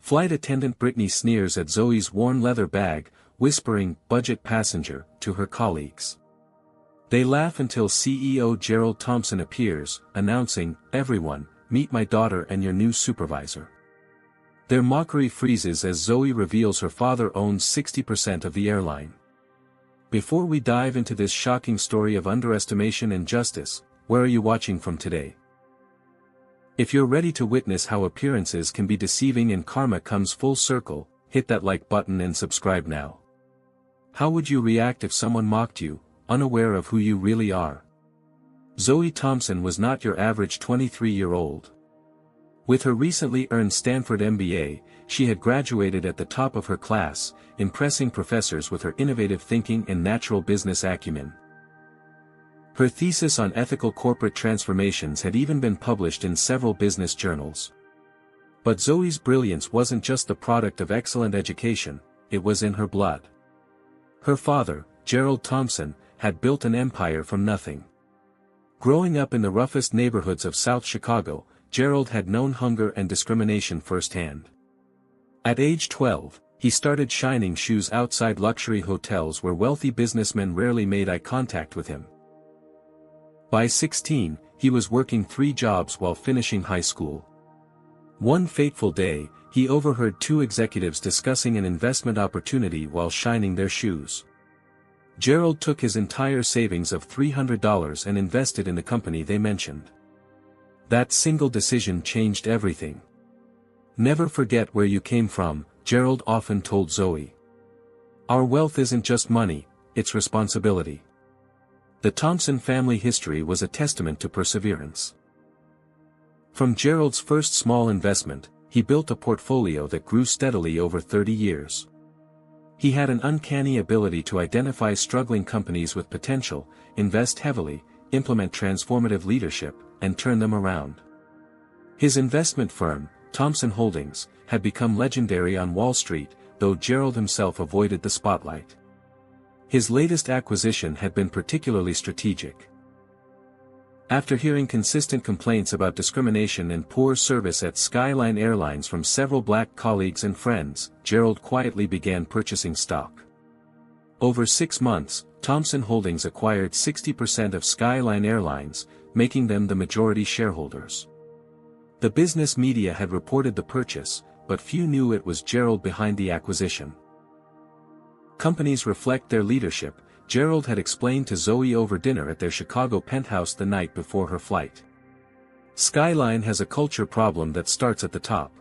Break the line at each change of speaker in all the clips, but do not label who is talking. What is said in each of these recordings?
Flight attendant Brittany sneers at Zoe's worn leather bag, whispering, "budget passenger," to her colleagues. They laugh until CEO Gerald Thompson appears, announcing, "Everyone, meet my daughter and your new supervisor." Their mockery freezes as Zoe reveals her father owns 60% of the airline. Before we dive into this shocking story of underestimation and justice, where are you watching from today? If you're ready to witness how appearances can be deceiving and karma comes full circle, hit that like button and subscribe now. How would you react if someone mocked you, unaware of who you really are? Zoe Thompson was not your average 23-year-old. With her recently earned Stanford MBA, she had graduated at the top of her class, impressing professors with her innovative thinking and natural business acumen. Her thesis on ethical corporate transformations had even been published in several business journals. But Zoe's brilliance wasn't just the product of excellent education, it was in her blood. Her father, Gerald Thompson, had built an empire from nothing. Growing up in the roughest neighborhoods of South Chicago, Gerald had known hunger and discrimination firsthand. At age 12, he started shining shoes outside luxury hotels where wealthy businessmen rarely made eye contact with him. By 16, he was working 3 jobs while finishing high school. One fateful day, he overheard 2 executives discussing an investment opportunity while shining their shoes. Gerald took his entire savings of $300 and invested in the company they mentioned. That single decision changed everything. "Never forget where you came from," Gerald often told Zoe. "Our wealth isn't just money, it's responsibility." The Thompson family history was a testament to perseverance. From Gerald's first small investment, he built a portfolio that grew steadily over 30 years. He had an uncanny ability to identify struggling companies with potential, invest heavily, implement transformative leadership, and turn them around. His investment firm, Thompson Holdings, had become legendary on Wall Street, though Gerald himself avoided the spotlight. His latest acquisition had been particularly strategic. After hearing consistent complaints about discrimination and poor service at Skyline Airlines from several black colleagues and friends, Gerald quietly began purchasing stock. Over 6 months, Thompson Holdings acquired 60% of Skyline Airlines, making them the majority shareholders. The business media had reported the purchase, but few knew it was Gerald behind the acquisition. "Companies reflect their leadership," Gerald had explained to Zoe over dinner at their Chicago penthouse the night before her flight. "Skyline has a culture problem that starts at the top."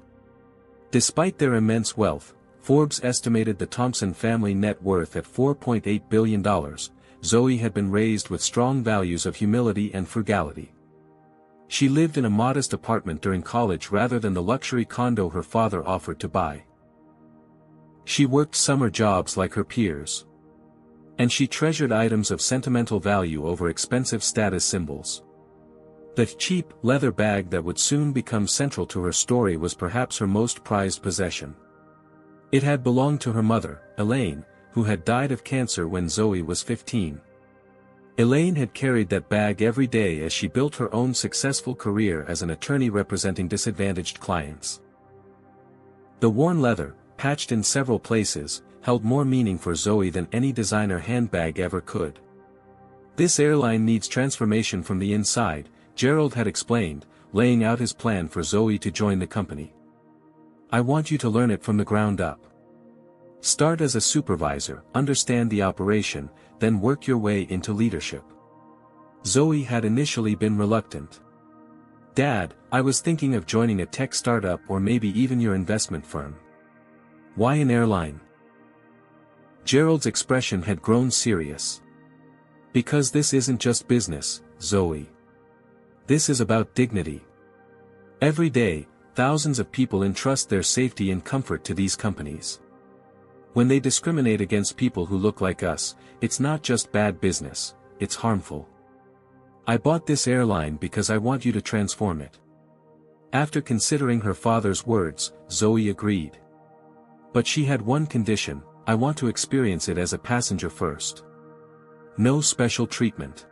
Despite their immense wealth, Forbes estimated the Thompson family net worth at $4.8 billion. Zoe had been raised with strong values of humility and frugality. She lived in a modest apartment during college rather than the luxury condo her father offered to buy. She worked summer jobs like her peers. And she treasured items of sentimental value over expensive status symbols. The cheap, leather bag that would soon become central to her story was perhaps her most prized possession. It had belonged to her mother, Elaine, who had died of cancer when Zoe was 15. Elaine had carried that bag every day as she built her own successful career as an attorney representing disadvantaged clients. The worn leather, patched in several places, held more meaning for Zoe than any designer handbag ever could. "This airline needs transformation from the inside," Gerald had explained, laying out his plan for Zoe to join the company. "I want you to learn it from the ground up. Start as a supervisor, understand the operation, then work your way into leadership." Zoe had initially been reluctant. "Dad, I was thinking of joining a tech startup or maybe even your investment firm." "Why an airline?" Gerald's expression had grown serious. "Because this isn't just business, Zoe. This is about dignity. Every day, thousands of people entrust their safety and comfort to these companies. When they discriminate against people who look like us, it's not just bad business, it's harmful. I bought this airline because I want you to transform it." After considering her father's words, Zoe agreed. But she had one condition: "I want to experience it as a passenger first. No special treatment.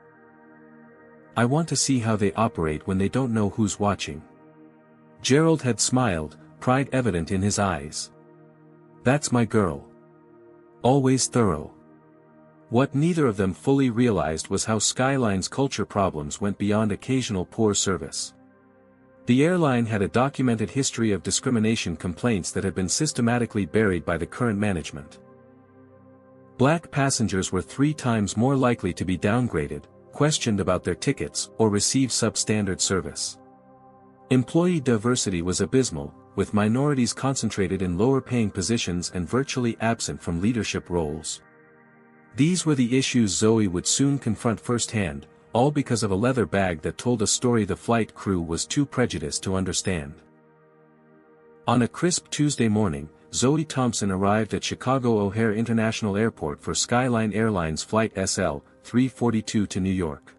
I want to see how they operate when they don't know who's watching." Gerald had smiled, pride evident in his eyes. "That's my girl. Always thorough." What neither of them fully realized was how Skyline's culture problems went beyond occasional poor service. The airline had a documented history of discrimination complaints that had been systematically buried by the current management. Black passengers were 3 times more likely to be downgraded, questioned about their tickets, or receive substandard service. Employee diversity was abysmal, with minorities concentrated in lower-paying positions and virtually absent from leadership roles. These were the issues Zoe would soon confront firsthand, all because of a leather bag that told a story the flight crew was too prejudiced to understand. On a crisp Tuesday morning, Zoe Thompson arrived at Chicago O'Hare International Airport for Skyline Airlines Flight SL 342 to New York.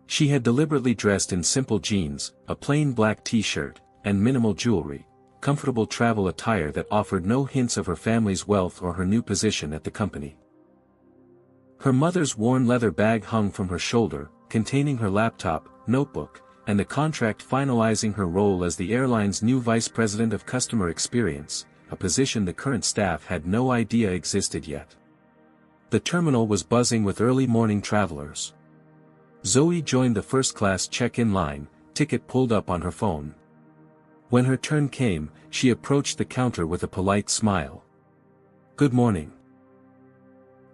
She had deliberately dressed in simple jeans, a plain black t-shirt, and minimal jewelry, comfortable travel attire that offered no hints of her family's wealth or her new position at the company. Her mother's worn leather bag hung from her shoulder, containing her laptop, notebook, and the contract finalizing her role as the airline's new vice president of customer experience, a position the current staff had no idea existed yet. The terminal was buzzing with early morning travelers. Zoe joined the first-class check-in line, ticket pulled up on her phone. When her turn came, she approached the counter with a polite smile. "Good morning.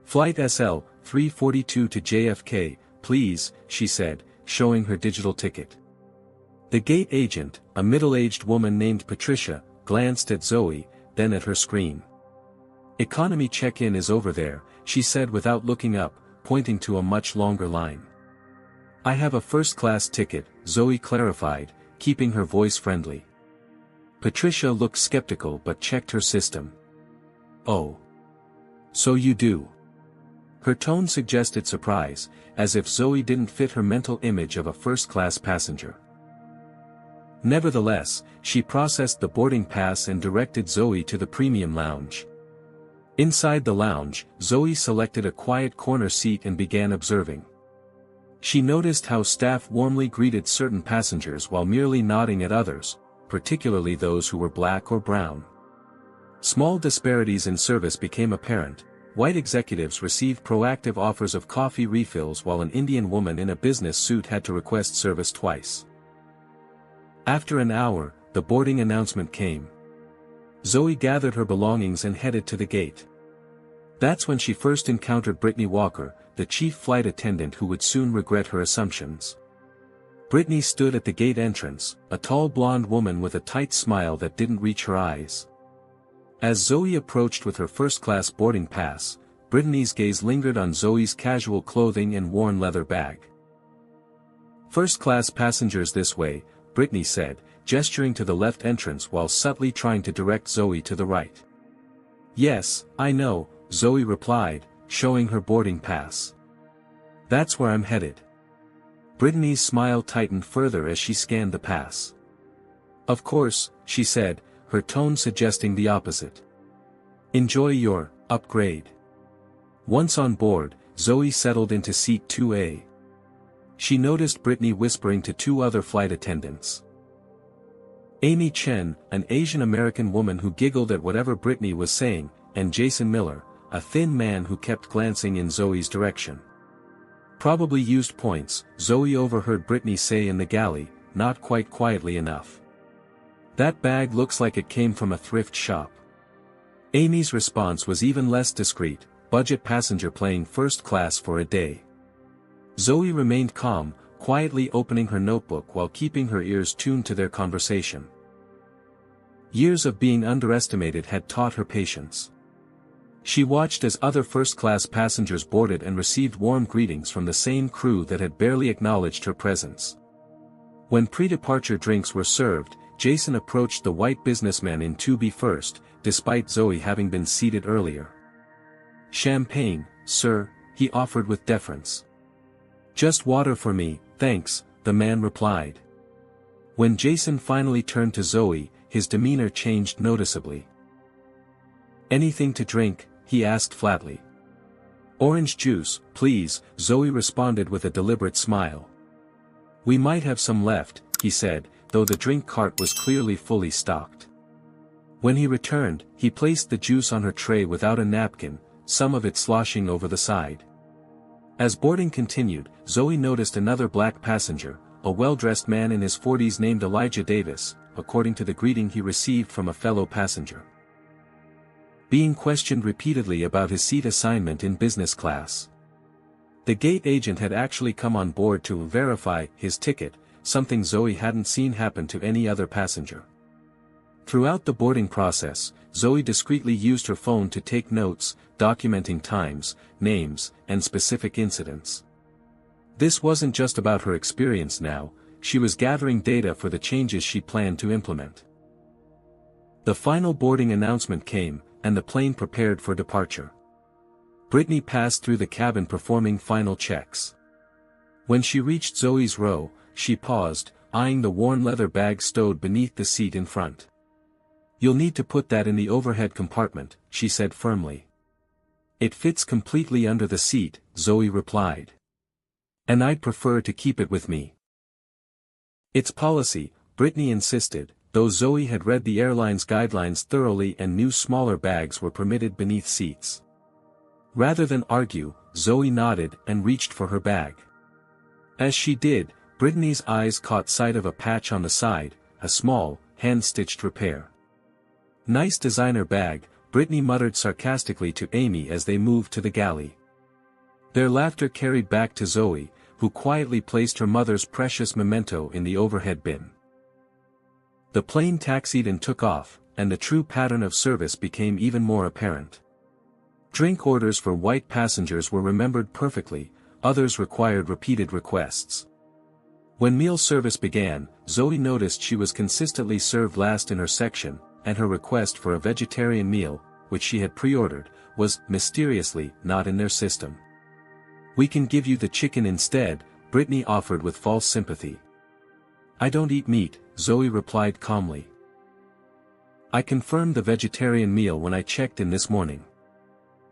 Flight SL 342 to JFK, please," she said, showing her digital ticket. The gate agent, a middle-aged woman named Patricia, glanced at Zoe, then at her screen. "Economy check-in is over there," she said without looking up, pointing to a much longer line. "I have a first-class ticket," Zoe clarified, keeping her voice friendly. Patricia looked skeptical but checked her system. "Oh. So you do." Her tone suggested surprise, as if Zoe didn't fit her mental image of a first-class passenger. Nevertheless, she processed the boarding pass and directed Zoe to the premium lounge. Inside the lounge, Zoe selected a quiet corner seat and began observing. She noticed how staff warmly greeted certain passengers while merely nodding at others, particularly those who were black or brown. Small disparities in service became apparent. White executives received proactive offers of coffee refills while an Indian woman in a business suit had to request service twice. After an hour, the boarding announcement came. Zoe gathered her belongings and headed to the gate. That's when she first encountered Brittany Walker, the chief flight attendant who would soon regret her assumptions. Brittany stood at the gate entrance, a tall blonde woman with a tight smile that didn't reach her eyes. As Zoe approached with her first-class boarding pass, Brittany's gaze lingered on Zoe's casual clothing and worn leather bag. "First-class passengers this way," Brittany said, gesturing to the left entrance while subtly trying to direct Zoe to the right. "Yes, I know," Zoe replied, showing her boarding pass. "That's where I'm headed." Brittany's smile tightened further as she scanned the pass. "Of course," she said, her tone suggesting the opposite. "Enjoy your upgrade." Once on board, Zoe settled into seat 2A. She noticed Brittany whispering to 2 other flight attendants. Amy Chen, an Asian American woman who giggled at whatever Brittany was saying, and Jason Miller, a thin man who kept glancing in Zoe's direction. "Probably used points," Zoe overheard Brittany say in the galley, not quite quietly enough. "That bag looks like it came from a thrift shop." Amy's response was even less discreet, budget passenger playing first class for a day. Zoe remained calm, quietly opening her notebook while keeping her ears tuned to their conversation. Years of being underestimated had taught her patience. She watched as other first-class passengers boarded and received warm greetings from the same crew that had barely acknowledged her presence. When pre-departure drinks were served, Jason approached the white businessman in 2B first, despite Zoe having been seated earlier. "Champagne, sir," he offered with deference. "Just water for me, thanks," the man replied. When Jason finally turned to Zoe, his demeanor changed noticeably. "Anything to drink?" he asked flatly. "Orange juice, please," Zoe responded with a deliberate smile. "We might have some left," he said, though the drink cart was clearly fully stocked. When he returned, he placed the juice on her tray without a napkin, some of it sloshing over the side. As boarding continued, Zoe noticed another black passenger, a well-dressed man in his 40s named Elijah Davis, according to the greeting he received from a fellow passenger. Being questioned repeatedly about his seat assignment in business class. The gate agent had actually come on board to verify his ticket, something Zoe hadn't seen happen to any other passenger. Throughout the boarding process, Zoe discreetly used her phone to take notes, documenting times, names, and specific incidents. This wasn't just about her experience now, she was gathering data for the changes she planned to implement. The final boarding announcement came, and the plane prepared for departure. Brittany passed through the cabin performing final checks. When she reached Zoe's row, she paused, eyeing the worn leather bag stowed beneath the seat in front. "You'll need to put that in the overhead compartment," she said firmly. "It fits completely under the seat," Zoe replied. "And I'd prefer to keep it with me." "It's policy," Brittany insisted, though Zoe had read the airline's guidelines thoroughly and knew smaller bags were permitted beneath seats. Rather than argue, Zoe nodded and reached for her bag. As she did, Brittany's eyes caught sight of a patch on the side, a small, hand-stitched repair. "Nice designer bag," Brittany muttered sarcastically to Amy as they moved to the galley. Their laughter carried back to Zoe, who quietly placed her mother's precious memento in the overhead bin. The plane taxied and took off, and the true pattern of service became even more apparent. Drink orders for white passengers were remembered perfectly, others required repeated requests. When meal service began, Zoe noticed she was consistently served last in her section, and her request for a vegetarian meal, which she had pre-ordered, was, mysteriously, not in their system. "We can give you the chicken instead," Brittany offered with false sympathy. "I don't eat meat," Zoe replied calmly. "I confirmed the vegetarian meal when I checked in this morning."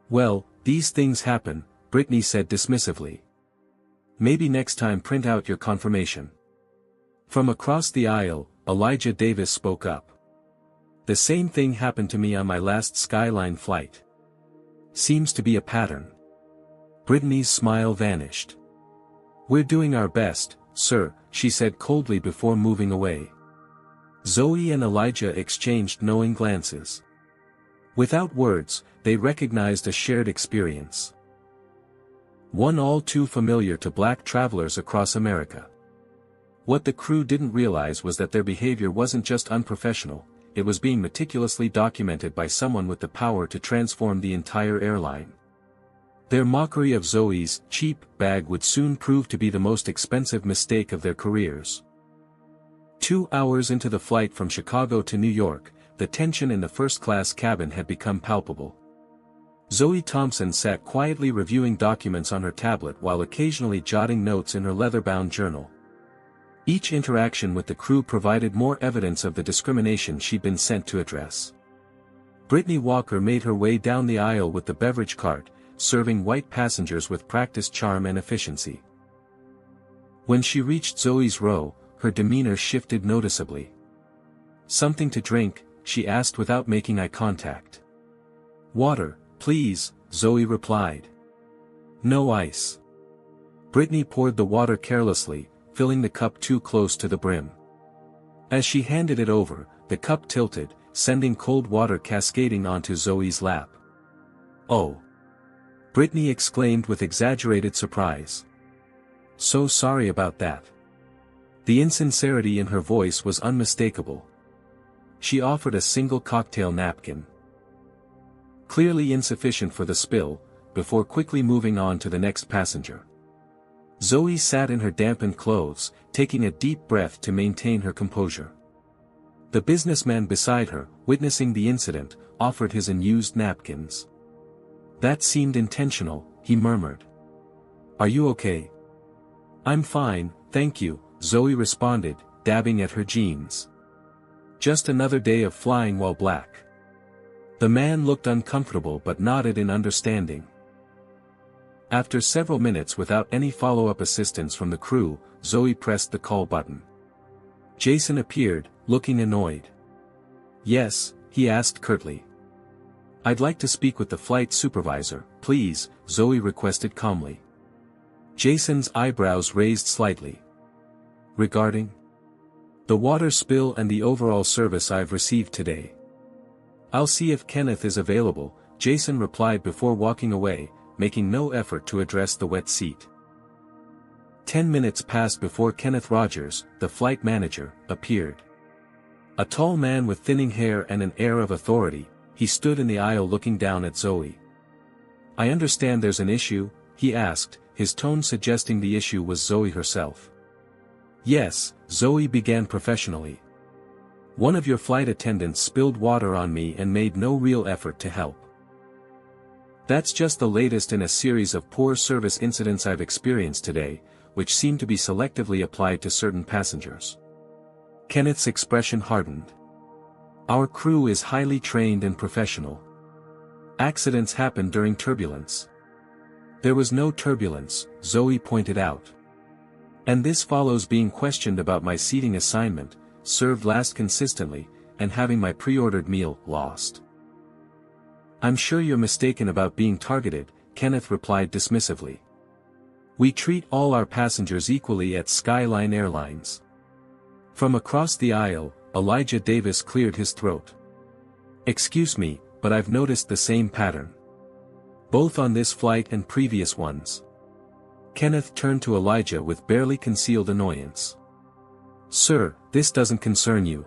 "Well, these things happen," Brittany said dismissively. "Maybe next time print out your confirmation." From across the aisle, Elijah Davis spoke up. "The same thing happened to me on my last Skyline flight. Seems to be a pattern." Brittany's smile vanished. "We're doing our best, sir," she said coldly before moving away. Zoe and Elijah exchanged knowing glances. Without words, they recognized a shared experience. One all too familiar to black travelers across America. What the crew didn't realize was that their behavior wasn't just unprofessional, it was being meticulously documented by someone with the power to transform the entire airline. Their mockery of Zoe's cheap bag would soon prove to be the most expensive mistake of their careers. 2 hours into the flight from Chicago to New York, the tension in the first-class cabin had become palpable. Zoe Thompson sat quietly reviewing documents on her tablet while occasionally jotting notes in her leather-bound journal. Each interaction with the crew provided more evidence of the discrimination she'd been sent to address. Brittany Walker made her way down the aisle with the beverage cart, serving white passengers with practiced charm and efficiency. When she reached Zoe's row, her demeanor shifted noticeably. "Something to drink?" she asked without making eye contact. "Water, please," Zoe replied. "No ice." Brittany poured the water carelessly, filling the cup too close to the brim. As she handed it over, the cup tilted, sending cold water cascading onto Zoe's lap. "Oh!" Brittany exclaimed with exaggerated surprise. "So sorry about that." The insincerity in her voice was unmistakable. She offered a single cocktail napkin. Clearly insufficient for the spill, before quickly moving on to the next passenger. Zoe sat in her dampened clothes, taking a deep breath to maintain her composure. The businessman beside her, witnessing the incident, offered his unused napkins. "That seemed intentional," he murmured. "Are you okay?" "I'm fine, thank you," Zoe responded, dabbing at her jeans. "Just another day of flying while black." The man looked uncomfortable but nodded in understanding. After several minutes without any follow-up assistance from the crew, Zoe pressed the call button. Jason appeared, looking annoyed. "Yes," he asked curtly. "I'd like to speak with the flight supervisor, please," Zoe requested calmly. Jason's eyebrows raised slightly. "Regarding?" "The water spill and the overall service I've received today." "I'll see if Kenneth is available," Jason replied before walking away, making no effort to address the wet seat. 10 minutes passed before Kenneth Rogers, the flight manager, appeared. A tall man with thinning hair and an air of authority, he stood in the aisle looking down at Zoe. "I understand there's an issue?" he asked, his tone suggesting the issue was Zoe herself. "Yes," Zoe began professionally. "One of your flight attendants spilled water on me and made no real effort to help. That's just the latest in a series of poor service incidents I've experienced today, which seem to be selectively applied to certain passengers." Kenneth's expression hardened. "Our crew is highly trained and professional. Accidents happen during turbulence." "There was no turbulence," Zoe pointed out. "And this follows being questioned about my seating assignment, served last consistently, and having my pre-ordered meal lost." "I'm sure you're mistaken about being targeted," Kenneth replied dismissively. "We treat all our passengers equally at Skyline Airlines." From across the aisle, Elijah Davis cleared his throat. "Excuse me, but I've noticed the same pattern. Both on this flight and previous ones." Kenneth turned to Elijah with barely concealed annoyance. "Sir, this doesn't concern you."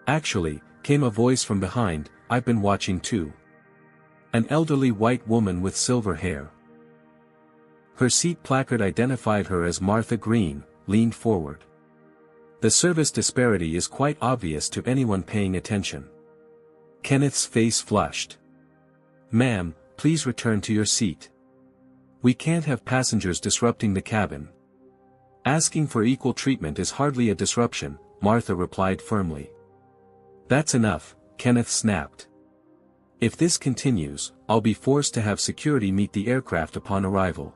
"Actually," came a voice from behind, "I've been watching too." An elderly white woman with silver hair. Her seat placard identified her as Martha Green, leaned forward. "The service disparity is quite obvious to anyone paying attention." Kenneth's face flushed. "Ma'am, please return to your seat. We can't have passengers disrupting the cabin." "Asking for equal treatment is hardly a disruption," Martha replied firmly. "That's enough," Kenneth snapped. "If this continues, I'll be forced to have security meet the aircraft upon arrival."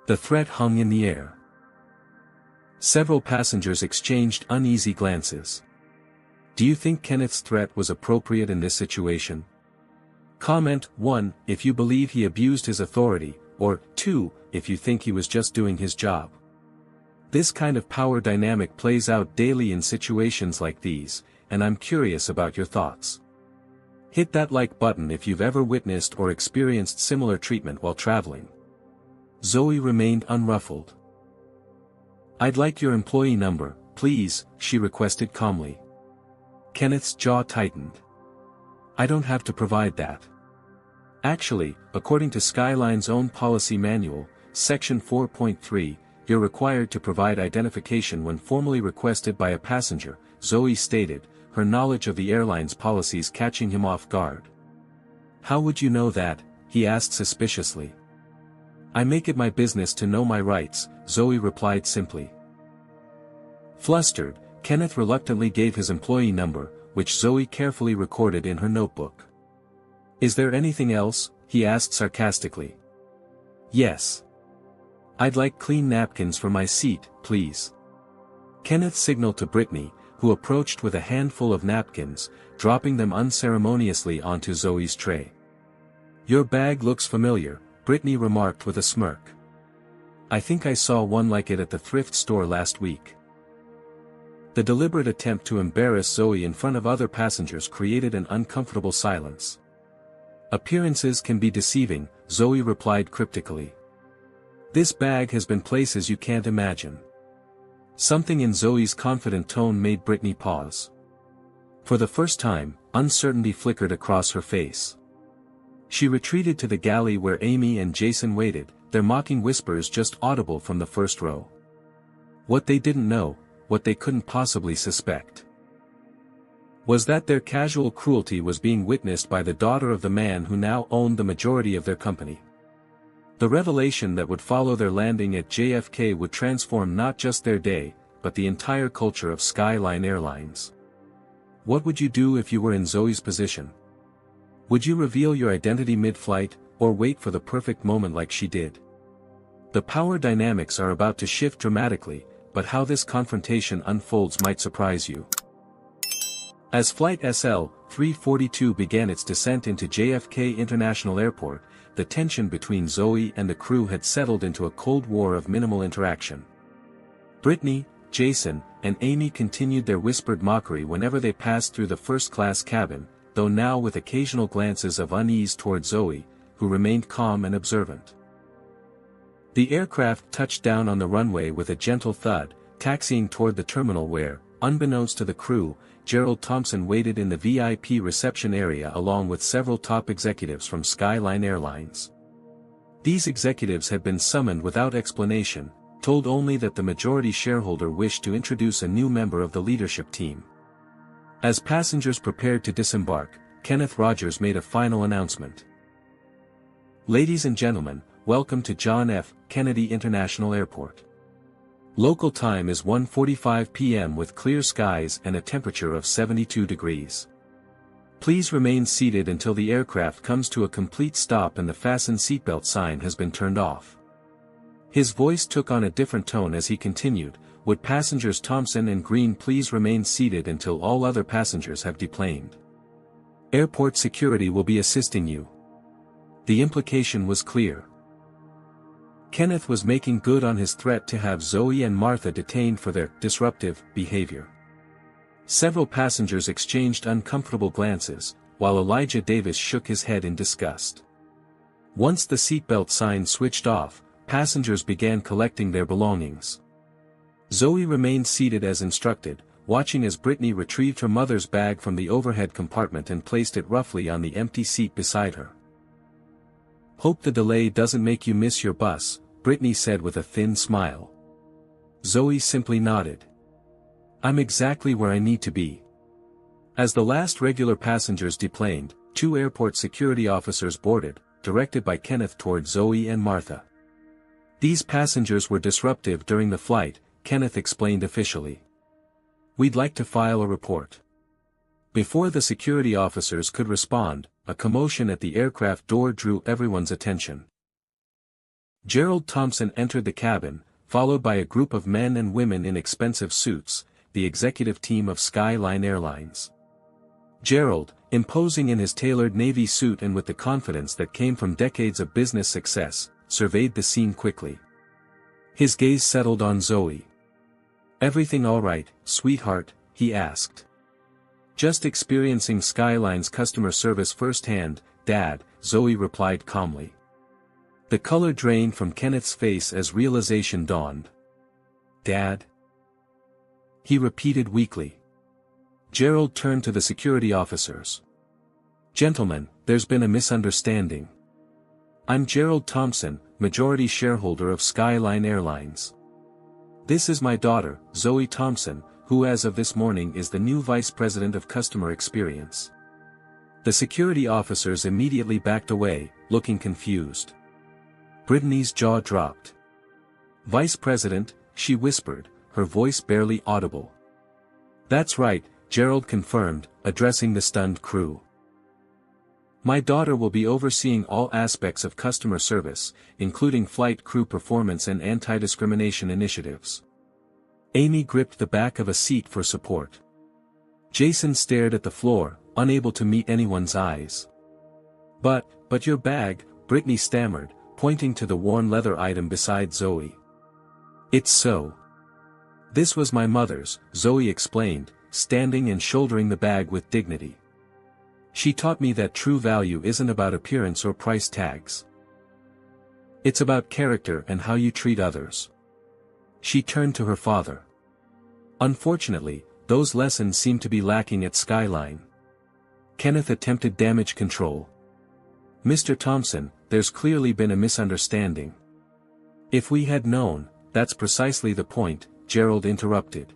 The threat hung in the air. Several passengers exchanged uneasy glances. Do you think Kenneth's threat was appropriate in this situation? Comment 1, if you believe he abused his authority, or 2, if you think he was just doing his job. This kind of power dynamic plays out daily in situations like these, and I'm curious about your thoughts. Hit that like button if you've ever witnessed or experienced similar treatment while traveling. Zoe remained unruffled. "I'd like your employee number, please," she requested calmly. Kenneth's jaw tightened. "I don't have to provide that. Actually, according to Skyline's own policy manual, Section 4.3, you're required to provide identification when formally requested by a passenger," Zoe stated, her knowledge of the airline's policies catching him off guard. "How would you know that?" he asked suspiciously. "I make it my business to know my rights," Zoe replied simply. Flustered, Kenneth reluctantly gave his employee number, which Zoe carefully recorded in her notebook. "Is there anything else?" he asked sarcastically. "Yes. I'd like clean napkins for my seat, please." Kenneth signaled to Brittany, who approached with a handful of napkins, dropping them unceremoniously onto Zoe's tray. "Your bag looks familiar," Brittany remarked with a smirk. "I think I saw one like it at the thrift store last week." The deliberate attempt to embarrass Zoe in front of other passengers created an uncomfortable silence. "Appearances can be deceiving," Zoe replied cryptically. "This bag has been places you can't imagine." Something in Zoe's confident tone made Brittany pause. For the first time, uncertainty flickered across her face. She retreated to the galley where Amy and Jason waited, their mocking whispers just audible from the first row. What they didn't know, what they couldn't possibly suspect, was that their casual cruelty was being witnessed by the daughter of the man who now owned the majority of their company. The revelation that would follow their landing at JFK would transform not just their day, but the entire culture of Skyline Airlines. What would you do if you were in Zoe's position? Would you reveal your identity mid-flight, or wait for the perfect moment like she did? The power dynamics are about to shift dramatically, but how this confrontation unfolds might surprise you. As Flight SL-342 began its descent into JFK International Airport, the tension between Zoe and the crew had settled into a cold war of minimal interaction. Brittany, Jason, and Amy continued their whispered mockery whenever they passed through the first-class cabin, though now with occasional glances of unease toward Zoe, who remained calm and observant. The aircraft touched down on the runway with a gentle thud, taxiing toward the terminal where, unbeknownst to the crew, Gerald Thompson waited in the VIP reception area along with several top executives from Skyline Airlines. These executives had been summoned without explanation, told only that the majority shareholder wished to introduce a new member of the leadership team. As passengers prepared to disembark, Kenneth Rogers made a final announcement. "Ladies and gentlemen, welcome to John F. Kennedy International Airport. Local time is 1:45 p.m. with clear skies and a temperature of 72 degrees. Please remain seated until the aircraft comes to a complete stop and the fasten seatbelt sign has been turned off." His voice took on a different tone as he continued, "Would passengers Thompson and Green please remain seated until all other passengers have deplaned. Airport security will be assisting you." The implication was clear. Kenneth was making good on his threat to have Zoe and Martha detained for their disruptive behavior. Several passengers exchanged uncomfortable glances, while Elijah Davis shook his head in disgust. Once the seatbelt sign switched off, passengers began collecting their belongings. Zoe remained seated as instructed, watching as Brittany retrieved her mother's bag from the overhead compartment and placed it roughly on the empty seat beside her. "Hope the delay doesn't make you miss your bus," Brittany said with a thin smile. Zoe simply nodded. "I'm exactly where I need to be." As the last regular passengers deplaned, 2 airport security officers boarded, directed by Kenneth toward Zoe and Martha. "These passengers were disruptive during the flight," Kenneth explained officially. "We'd like to file a report." Before the security officers could respond, a commotion at the aircraft door drew everyone's attention. Gerald Thompson entered the cabin, followed by a group of men and women in expensive suits, the executive team of Skyline Airlines. Gerald, imposing in his tailored navy suit and with the confidence that came from decades of business success, surveyed the scene quickly. His gaze settled on Zoe. "Everything all right, sweetheart?" he asked. "Just experiencing Skyline's customer service firsthand, Dad," Zoe replied calmly. The color drained from Kenneth's face as realization dawned. "Dad?" he repeated weakly. Gerald turned to the security officers. "Gentlemen, there's been a misunderstanding. I'm Gerald Thompson, majority shareholder of Skyline Airlines. This is my daughter, Zoe Thompson, who as of this morning is the new Vice President of Customer Experience." The security officers immediately backed away, looking confused. Brittany's jaw dropped. "Vice President," she whispered, her voice barely audible. "That's right," Gerald confirmed, addressing the stunned crew. "My daughter will be overseeing all aspects of customer service, including flight crew performance and anti-discrimination initiatives." Amy gripped the back of a seat for support. Jason stared at the floor, unable to meet anyone's eyes. But your bag," Brittany stammered, pointing to the worn leather item beside Zoe. "It's so. This was my mother's," Zoe explained, standing and shouldering the bag with dignity. "She taught me that true value isn't about appearance or price tags. It's about character and how you treat others." She turned to her father. Unfortunately, those lessons seem to be lacking at Skyline. Kenneth attempted damage control. "Mr. Thompson, there's clearly been a misunderstanding." "If we had known, that's precisely the point," Gerald interrupted.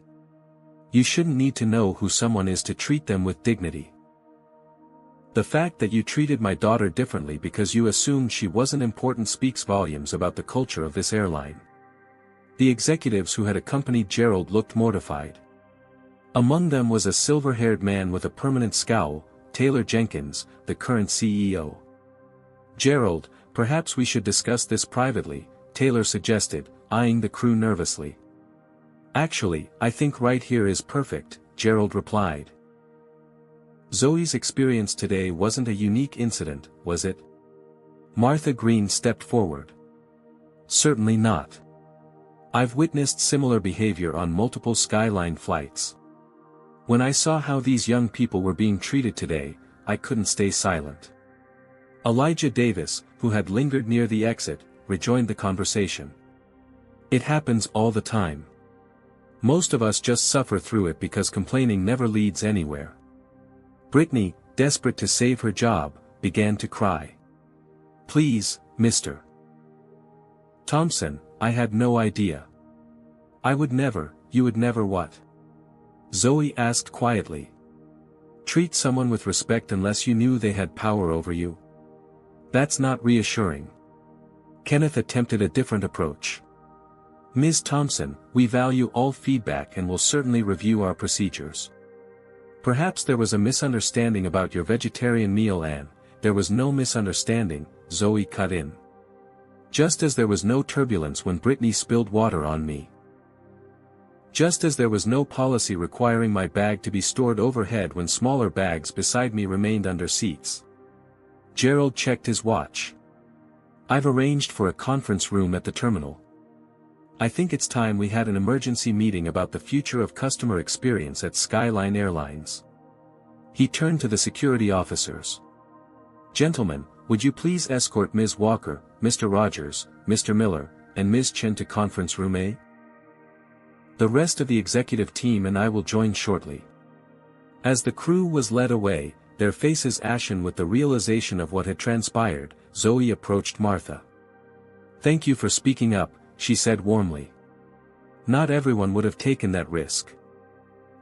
"You shouldn't need to know who someone is to treat them with dignity. The fact that you treated my daughter differently because you assumed she wasn't important speaks volumes about the culture of this airline." The executives who had accompanied Gerald looked mortified. Among them was a silver-haired man with a permanent scowl, Taylor Jenkins, the current CEO. "Gerald, perhaps we should discuss this privately," Taylor suggested, eyeing the crew nervously. "Actually, I think right here is perfect," Gerald replied. Zoe's experience today wasn't a unique incident, was it? Martha Green stepped forward. Certainly not. I've witnessed similar behavior on multiple Skyline flights. When I saw how these young people were being treated today, I couldn't stay silent. Elijah Davis, who had lingered near the exit, rejoined the conversation. It happens all the time. Most of us just suffer through it because complaining never leads anywhere. Brittany, desperate to save her job, began to cry. Please, Mr. Thompson, I had no idea. I would never, you would never what? Zoe asked quietly. Treat someone with respect unless you knew they had power over you. That's not reassuring. Kenneth attempted a different approach. Ms. Thompson, we value all feedback and will certainly review our procedures. Perhaps there was a misunderstanding about your vegetarian meal and, there was no misunderstanding, Zoe cut in. Just as there was no turbulence when Brittany spilled water on me. Just as there was no policy requiring my bag to be stored overhead when smaller bags beside me remained under seats. Gerald checked his watch. I've arranged for a conference room at the terminal. I think it's time we had an emergency meeting about the future of customer experience at Skyline Airlines. He turned to the security officers. Gentlemen, would you please escort Ms. Walker, Mr. Rogers, Mr. Miller, and Ms. Chen to conference room A? The rest of the executive team and I will join shortly. As the crew was led away, their faces ashen with the realization of what had transpired, Zoe approached Martha. Thank you for speaking up, she said warmly. Not everyone would have taken that risk.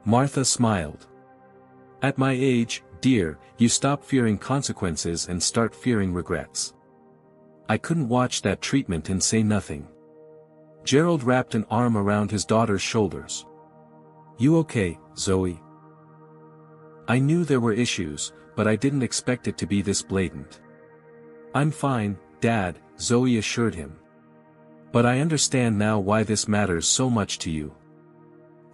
Martha smiled. At my age, dear, you stop fearing consequences and start fearing regrets. I couldn't watch that treatment and say nothing. Gerald wrapped an arm around his daughter's shoulders. You okay, Zoe? I knew there were issues, but I didn't expect it to be this blatant. I'm fine, Dad, Zoe assured him. But I understand now why this matters so much to you.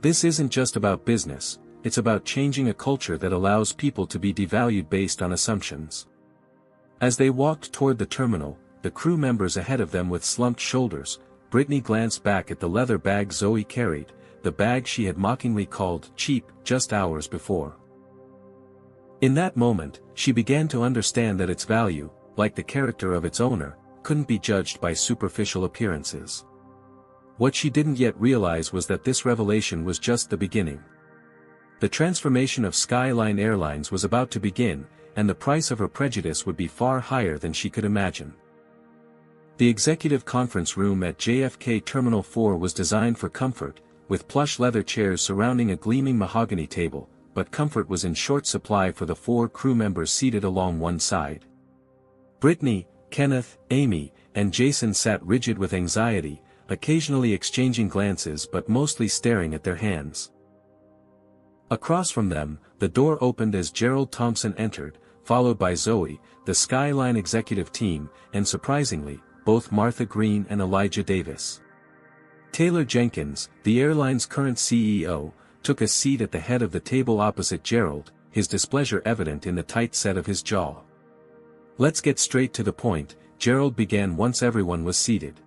This isn't just about business, it's about changing a culture that allows people to be devalued based on assumptions. As they walked toward the terminal, the crew members ahead of them with slumped shoulders, Brittany glanced back at the leather bag Zoe carried, the bag she had mockingly called cheap just hours before. In that moment, she began to understand that its value, like the character of its owner, couldn't be judged by superficial appearances. What she didn't yet realize was that this revelation was just the beginning. The transformation of Skyline Airlines was about to begin, and the price of her prejudice would be far higher than she could imagine. The executive conference room at JFK Terminal 4 was designed for comfort, with plush leather chairs surrounding a gleaming mahogany table, but comfort was in short supply for the 4 crew members seated along one side. Brittany, Kenneth, Amy, and Jason sat rigid with anxiety, occasionally exchanging glances but mostly staring at their hands. Across from them, the door opened as Gerald Thompson entered, followed by Zoe, the Skyline executive team, and surprisingly, both Martha Green and Elijah Davis. Taylor Jenkins, the airline's current CEO, took a seat at the head of the table opposite Gerald, his displeasure evident in the tight set of his jaw. Let's get straight to the point, Gerald began once everyone was seated.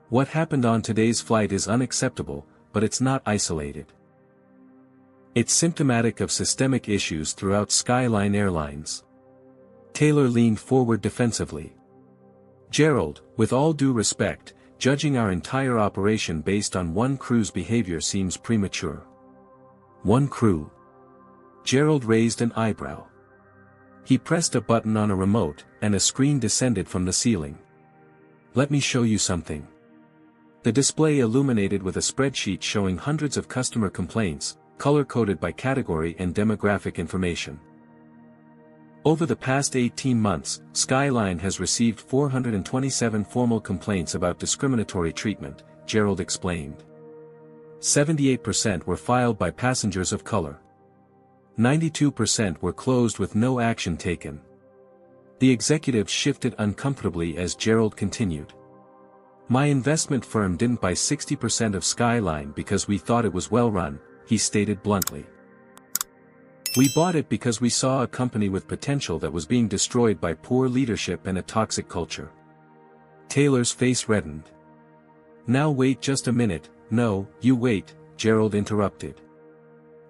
What happened on today's flight is unacceptable, but it's not isolated. It's symptomatic of systemic issues throughout Skyline Airlines. Taylor leaned forward defensively. Gerald, with all due respect, judging our entire operation based on one crew's behavior seems premature. One crew? Gerald raised an eyebrow. He pressed a button on a remote, and a screen descended from the ceiling. Let me show you something. The display illuminated with a spreadsheet showing hundreds of customer complaints, color-coded by category and demographic information. Over the past 18 months, Skyline has received 427 formal complaints about discriminatory treatment, Gerald explained. 78% were filed by passengers of color. 92% were closed with no action taken. The executive shifted uncomfortably as Gerald continued. My investment firm didn't buy 60% of Skyline because we thought it was well run, he stated bluntly. We bought it because we saw a company with potential that was being destroyed by poor leadership and a toxic culture. Taylor's face reddened. Now wait just a minute. No, you wait, Gerald interrupted.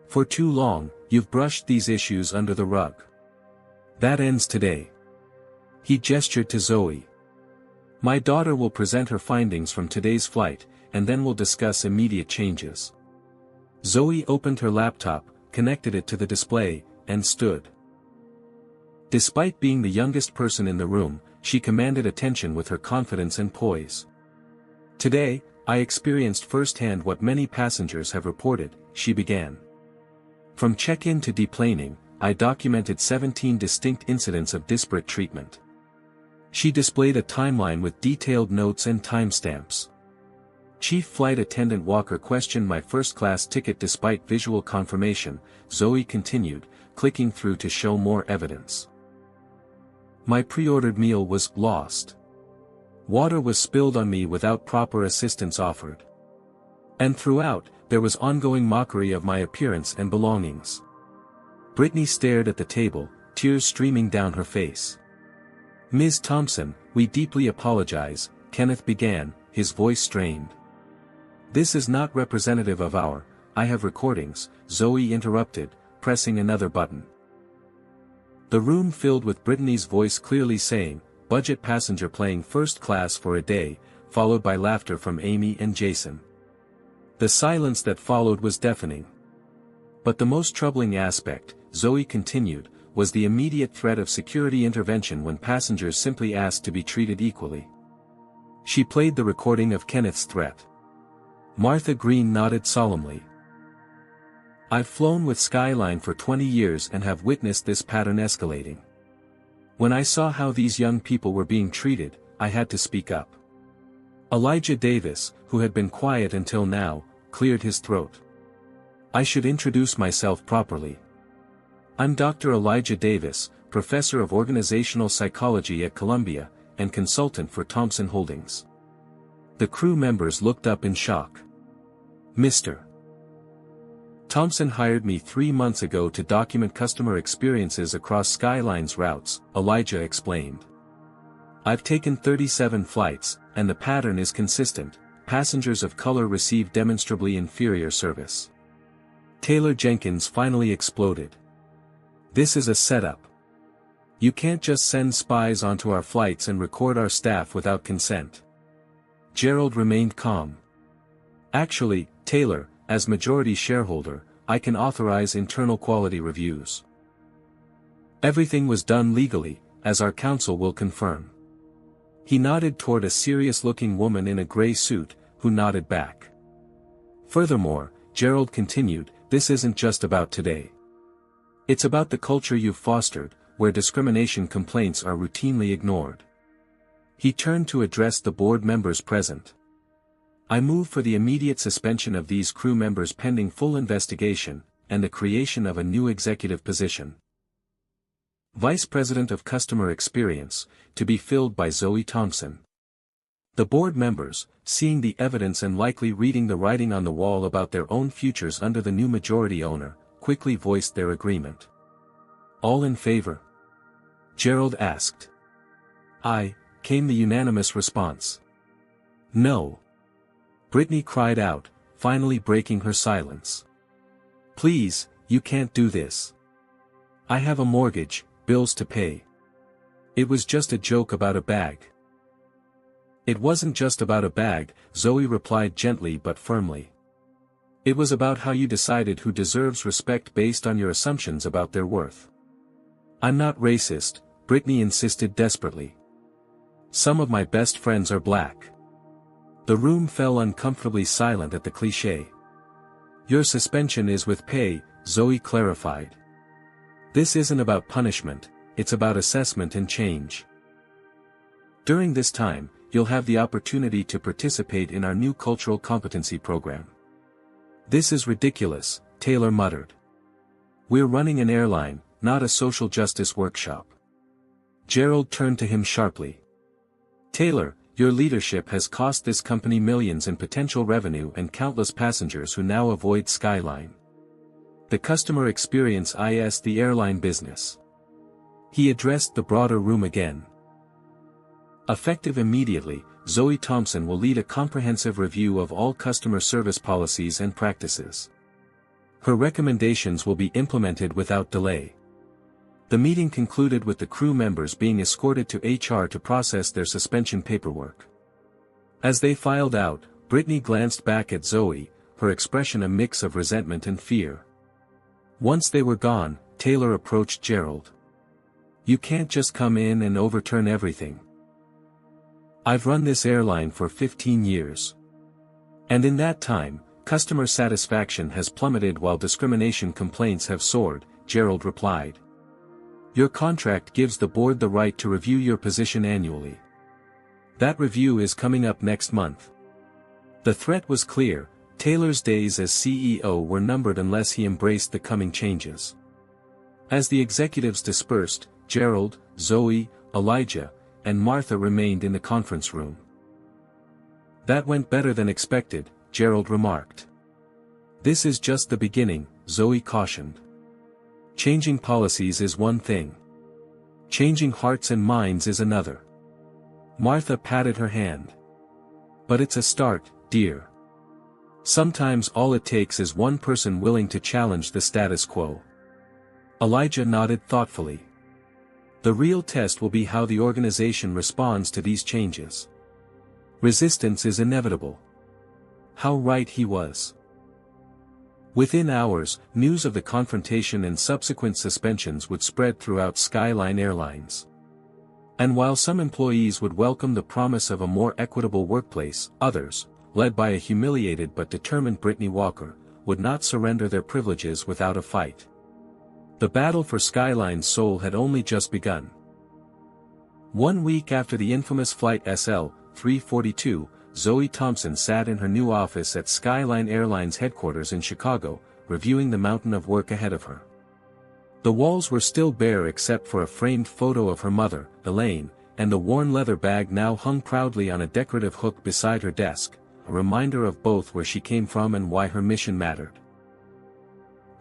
For too long, you've brushed these issues under the rug. That ends today. He gestured to Zoe. My daughter will present her findings from today's flight, and then we'll discuss immediate changes. Zoe opened her laptop, connected it to the display, and stood. Despite being the youngest person in the room, she commanded attention with her confidence and poise. Today, I experienced firsthand what many passengers have reported, she began. From check-in to deplaning, I documented 17 distinct incidents of disparate treatment. She displayed a timeline with detailed notes and timestamps. Chief Flight Attendant Walker questioned my first-class ticket despite visual confirmation, Zoe continued, clicking through to show more evidence. My pre-ordered meal was lost. Water was spilled on me without proper assistance offered. And throughout, there was ongoing mockery of my appearance and belongings. Brittany stared at the table, tears streaming down her face. Ms. Thompson, we deeply apologize, Kenneth began, his voice strained. This is not representative of I have recordings, Zoe interrupted, pressing another button. The room filled with Brittany's voice clearly saying, budget passenger playing first class for a day, followed by laughter from Amy and Jason. The silence that followed was deafening. But the most troubling aspect, Zoe continued, was the immediate threat of security intervention when passengers simply asked to be treated equally. She played the recording of Kenneth's threat. Martha Green nodded solemnly. I've flown with Skyline for 20 years and have witnessed this pattern escalating. When I saw how these young people were being treated, I had to speak up. Elijah Davis, who had been quiet until now, cleared his throat. I should introduce myself properly. I'm Dr. Elijah Davis, Professor of Organizational Psychology at Columbia, and consultant for Thompson Holdings. The crew members looked up in shock. Mr. Thompson hired me 3 months ago to document customer experiences across Skyline's routes, Elijah explained. I've taken 37 flights, and the pattern is consistent. Passengers of color receive demonstrably inferior service. Taylor Jenkins finally exploded. This is a setup. You can't just send spies onto our flights and record our staff without consent. Gerald remained calm. Actually, Taylor, as majority shareholder, I can authorize internal quality reviews. Everything was done legally, as our counsel will confirm. He nodded toward a serious-looking woman in a gray suit, who nodded back. Furthermore, Gerald continued, this isn't just about today. It's about the culture you've fostered, where discrimination complaints are routinely ignored. He turned to address the board members present. I move for the immediate suspension of these crew members pending full investigation, and the creation of a new executive position. Vice President of Customer Experience, to be filled by Zoe Thompson. The board members, seeing the evidence and likely reading the writing on the wall about their own futures under the new majority owner, quickly voiced their agreement. All in favor? Gerald asked. Aye, came the unanimous response. No. Brittany cried out, finally breaking her silence. Please, you can't do this. I have a mortgage, bills to pay. It was just a joke about a bag. It wasn't just about a bag, Zoe replied gently but firmly. It was about how you decided who deserves respect based on your assumptions about their worth. I'm not racist, Brittany insisted desperately. Some of my best friends are black. The room fell uncomfortably silent at the cliché. Your suspension is with pay, Zoe clarified. This isn't about punishment, it's about assessment and change. During this time, you'll have the opportunity to participate in our new cultural competency program. This is ridiculous, Taylor muttered. We're running an airline, not a social justice workshop. Gerald turned to him sharply. Taylor, your leadership has cost this company millions in potential revenue and countless passengers who now avoid Skyline. The customer experience is the airline business. He addressed the broader room again. Effective immediately, Zoe Thompson will lead a comprehensive review of all customer service policies and practices. Her recommendations will be implemented without delay. The meeting concluded with the crew members being escorted to HR to process their suspension paperwork. As they filed out, Brittany glanced back at Zoe, her expression a mix of resentment and fear. Once they were gone, Taylor approached Gerald. "You can't just come in and overturn everything. I've run this airline for 15 years. And in that time, customer satisfaction has plummeted while discrimination complaints have soared," Gerald replied. "Your contract gives the board the right to review your position annually. That review is coming up next month." The threat was clear: Taylor's days as CEO were numbered unless he embraced the coming changes. As the executives dispersed, Gerald, Zoe, Elijah, and Martha remained in the conference room. "That went better than expected," Gerald remarked. "This is just the beginning," Zoe cautioned. "Changing policies is one thing. Changing hearts and minds is another." Martha patted her hand. "But it's a start, dear. Sometimes all it takes is one person willing to challenge the status quo." Elijah nodded thoughtfully. "The real test will be how the organization responds to these changes. Resistance is inevitable." How right he was. Within hours, news of the confrontation and subsequent suspensions would spread throughout Skyline Airlines. And while some employees would welcome the promise of a more equitable workplace, others, led by a humiliated but determined Brittany Walker, would not surrender their privileges without a fight. The battle for Skyline's soul had only just begun. 1 week after the infamous Flight SL-342, Zoe Thompson sat in her new office at Skyline Airlines headquarters in Chicago, reviewing the mountain of work ahead of her. The walls were still bare except for a framed photo of her mother, Elaine, and the worn leather bag now hung proudly on a decorative hook beside her desk, a reminder of both where she came from and why her mission mattered.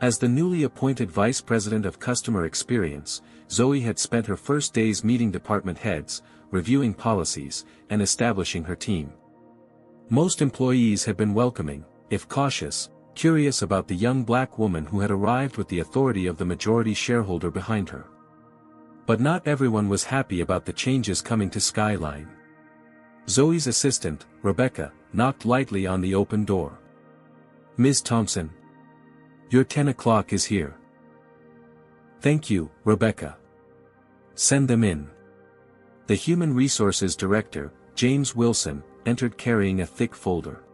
As the newly appointed Vice President of Customer Experience, Zoe had spent her first days meeting department heads, reviewing policies, and establishing her team. Most employees had been welcoming, if cautious, curious about the young black woman who had arrived with the authority of the majority shareholder behind her. But not everyone was happy about the changes coming to Skyline. Zoe's assistant, Rebecca, knocked lightly on the open door. "Ms. Thompson. Your 10 o'clock is here." "Thank you, Rebecca. Send them in." The Human Resources Director, James Wilson, entered carrying a thick folder.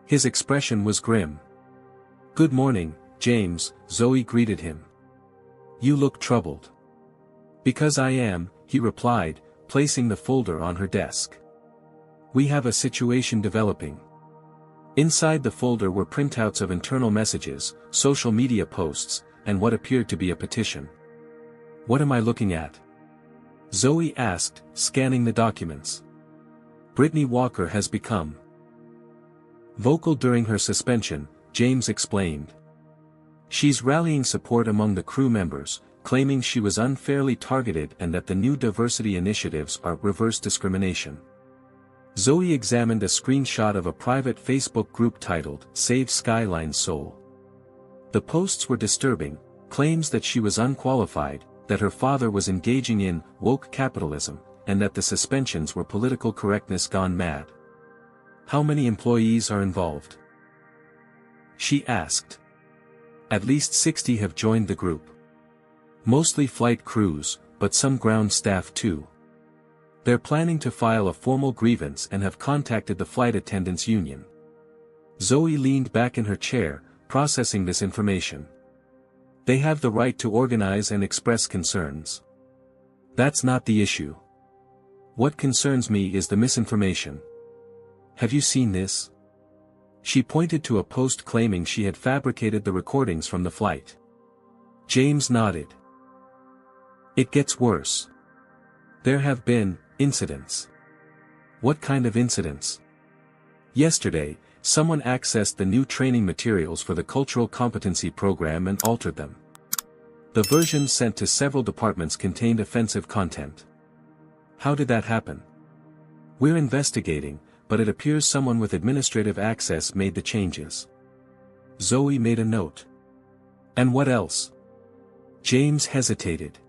His expression was grim. "Good morning, James," Zoe greeted him. "You look troubled." "Because I am," he replied, placing the folder on her desk. "We have a situation developing." Inside the folder were printouts of internal messages, social media posts, and what appeared to be a petition. "What am I looking at?" Zoe asked, scanning the documents. "Brittany Walker has become vocal during her suspension," James explained. "She's rallying support among the crew members, claiming she was unfairly targeted and that the new diversity initiatives are reverse discrimination." Zoe examined a screenshot of a private Facebook group titled, "Save Skyline's Soul." The posts were disturbing, claims that she was unqualified, that her father was engaging in woke capitalism, and that the suspensions were political correctness gone mad. "How many employees are involved?" she asked. "At least 60 have joined the group. Mostly flight crews, but some ground staff too. They're planning to file a formal grievance and have contacted the flight attendants union." Zoe leaned back in her chair, processing this information. "They have the right to organize and express concerns. That's not the issue. What concerns me is the misinformation. Have you seen this?" She pointed to a post claiming she had fabricated the recordings from the flight. James nodded. "It gets worse. There have been incidents." "What kind of incidents?" "Yesterday, someone accessed the new training materials for the cultural competency program and altered them. The versions sent to several departments contained offensive content. How did that happen? We're investigating, but it appears someone with administrative access made the changes. Zoe made a note. And what else? James hesitated.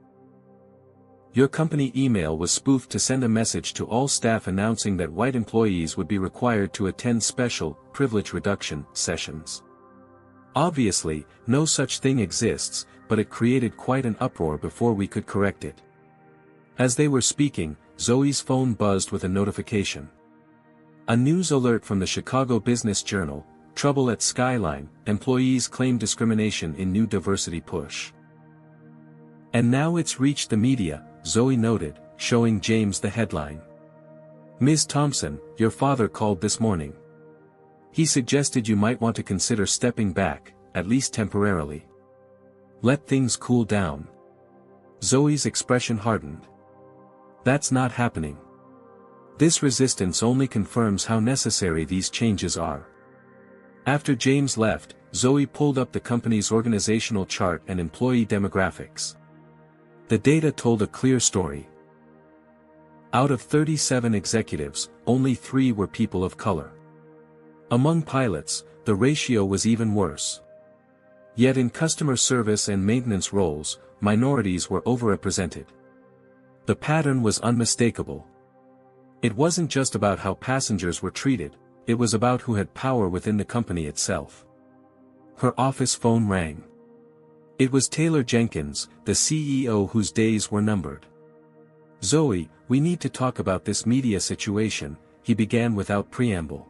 Your company email was spoofed to send a message to all staff announcing that white employees would be required to attend special, privilege reduction, sessions. Obviously, no such thing exists, but it created quite an uproar before we could correct it. As they were speaking, Zoe's phone buzzed with a notification. A news alert from the Chicago Business Journal, trouble at Skyline, employees claim discrimination in new diversity push. And now it's reached the media, Zoe noted, showing James the headline. Ms. Thompson, your father called this morning. He suggested you might want to consider stepping back, at least temporarily. Let things cool down. Zoe's expression hardened. That's not happening. This resistance only confirms how necessary these changes are. After James left, Zoe pulled up the company's organizational chart and employee demographics. The data told a clear story. Out of 37 executives, only 3 were people of color. Among pilots, the ratio was even worse. Yet in customer service and maintenance roles, minorities were overrepresented. The pattern was unmistakable. It wasn't just about how passengers were treated, it was about who had power within the company itself. Her office phone rang. It was Taylor Jenkins, the CEO whose days were numbered. Zoe, we need to talk about this media situation, he began without preamble.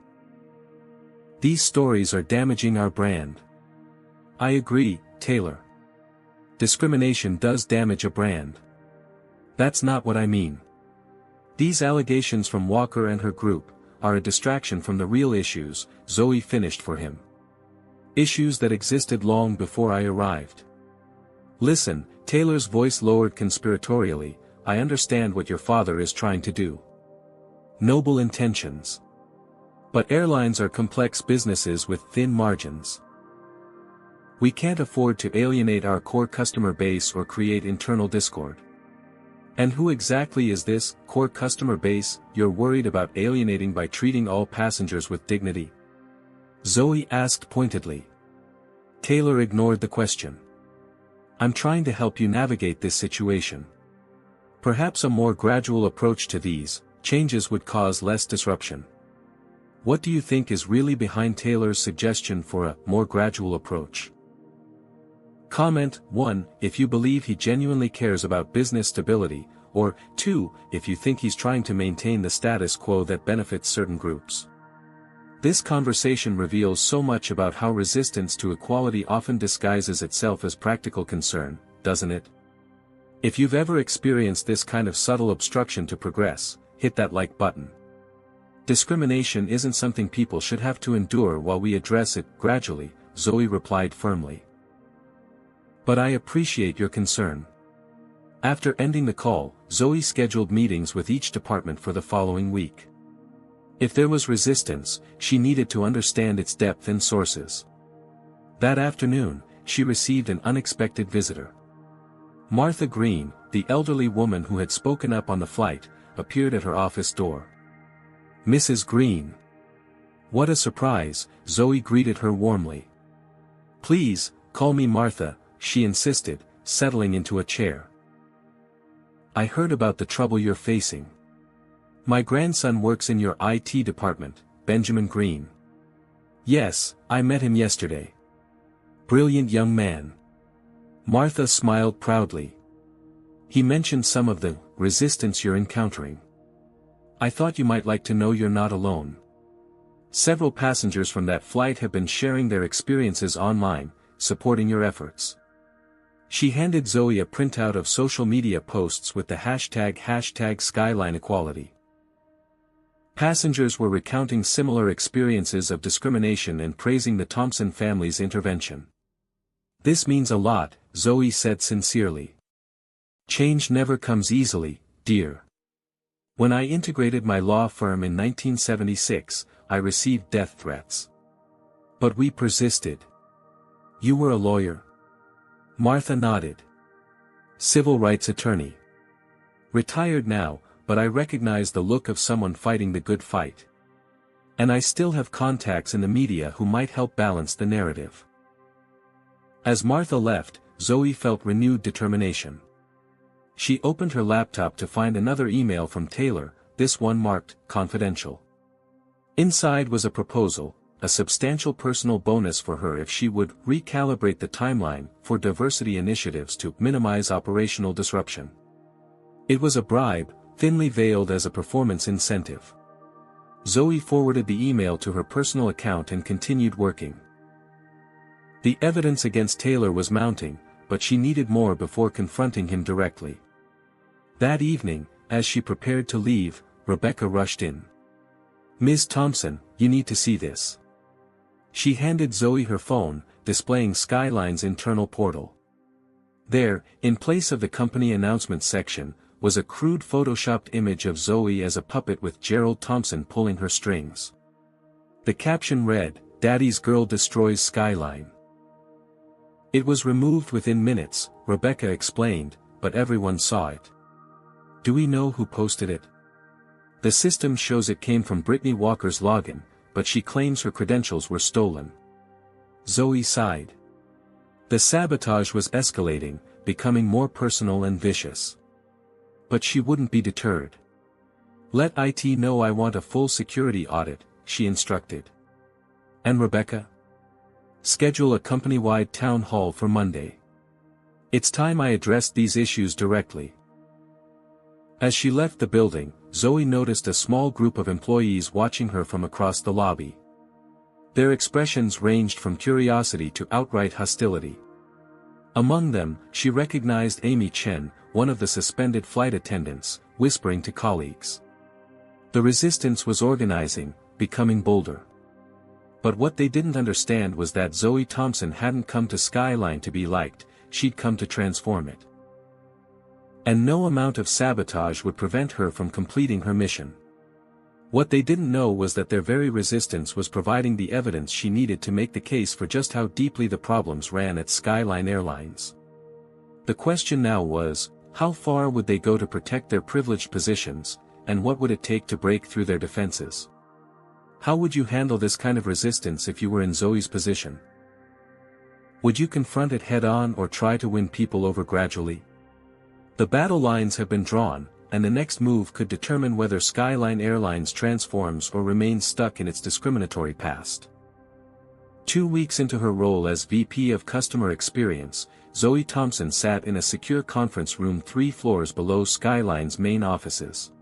These stories are damaging our brand. I agree, Taylor. Discrimination does damage a brand. That's not what I mean. These allegations from Walker and her group are a distraction from the real issues, Zoe finished for him. Issues that existed long before I arrived. Listen, Taylor's voice lowered conspiratorially, I understand what your father is trying to do. Noble intentions. But airlines are complex businesses with thin margins. We can't afford to alienate our core customer base or create internal discord. And who exactly is this core customer base you're worried about alienating by treating all passengers with dignity? Zoe asked pointedly. Taylor ignored the question. I'm trying to help you navigate this situation. Perhaps a more gradual approach to these changes would cause less disruption. What do you think is really behind Taylor's suggestion for a more gradual approach? Comment 1. If you believe he genuinely cares about business stability, or 2. If you think he's trying to maintain the status quo that benefits certain groups. This conversation reveals so much about how resistance to equality often disguises itself as practical concern, doesn't it? If you've ever experienced this kind of subtle obstruction to progress, hit that like button. Discrimination isn't something people should have to endure while we address it gradually, Zoe replied firmly. But I appreciate your concern. After ending the call, Zoe scheduled meetings with each department for the following week. If there was resistance, she needed to understand its depth and sources. That afternoon, she received an unexpected visitor. Martha Green, the elderly woman who had spoken up on the flight, appeared at her office door. Mrs. Green. What a surprise, Zoe greeted her warmly. Please, call me Martha, she insisted, settling into a chair. I heard about the trouble you're facing. My grandson works in your IT department, Benjamin Green. Yes, I met him yesterday. Brilliant young man. Martha smiled proudly. He mentioned some of the resistance you're encountering. I thought you might like to know you're not alone. Several passengers from that flight have been sharing their experiences online, supporting your efforts. She handed Zoe a printout of social media posts with the hashtag #SkylineEquality. Passengers were recounting similar experiences of discrimination and praising the Thompson family's intervention. This means a lot, Zoe said sincerely. Change never comes easily, dear. When I integrated my law firm in 1976, I received death threats. But we persisted. You were a lawyer? Martha nodded. Civil rights attorney. Retired now, but I recognize the look of someone fighting the good fight. And I still have contacts in the media who might help balance the narrative. As Martha left, Zoe felt renewed determination. She opened her laptop to find another email from Taylor, this one marked, confidential. Inside was a proposal, a substantial personal bonus for her if she would recalibrate the timeline for diversity initiatives to minimize operational disruption. It was a bribe, thinly veiled as a performance incentive. Zoe forwarded the email to her personal account and continued working. The evidence against Taylor was mounting, but she needed more before confronting him directly. That evening, as she prepared to leave, Rebecca rushed in. Ms. Thompson, you need to see this. She handed Zoe her phone, displaying Skyline's internal portal. There, in place of the company announcement section, was a crude photoshopped image of Zoe as a puppet with Gerald Thompson pulling her strings. The caption read, "Daddy's girl destroys Skyline." It was removed within minutes, Rebecca explained, but everyone saw it. Do we know who posted it? The system shows it came from Brittany Walker's login, but she claims her credentials were stolen. Zoe sighed. The sabotage was escalating, becoming more personal and vicious. But she wouldn't be deterred. Let IT know I want a full security audit, she instructed. And Rebecca? Schedule a company-wide town hall for Monday. It's time I addressed these issues directly. As she left the building, Zoe noticed a small group of employees watching her from across the lobby. Their expressions ranged from curiosity to outright hostility. Among them, she recognized Amy Chen, one of the suspended flight attendants, whispering to colleagues. The resistance was organizing, becoming bolder. But what they didn't understand was that Zoe Thompson hadn't come to Skyline to be liked, she'd come to transform it. And no amount of sabotage would prevent her from completing her mission. What they didn't know was that their very resistance was providing the evidence she needed to make the case for just how deeply the problems ran at Skyline Airlines. The question now was, how far would they go to protect their privileged positions, and what would it take to break through their defenses? How would you handle this kind of resistance if you were in Zoe's position? Would you confront it head-on or try to win people over gradually? The battle lines have been drawn, and the next move could determine whether Skyline Airlines transforms or remains stuck in its discriminatory past. 2 weeks into her role as VP of Customer Experience, Zoe Thompson sat in a secure conference room 3 floors below Skyline's main offices.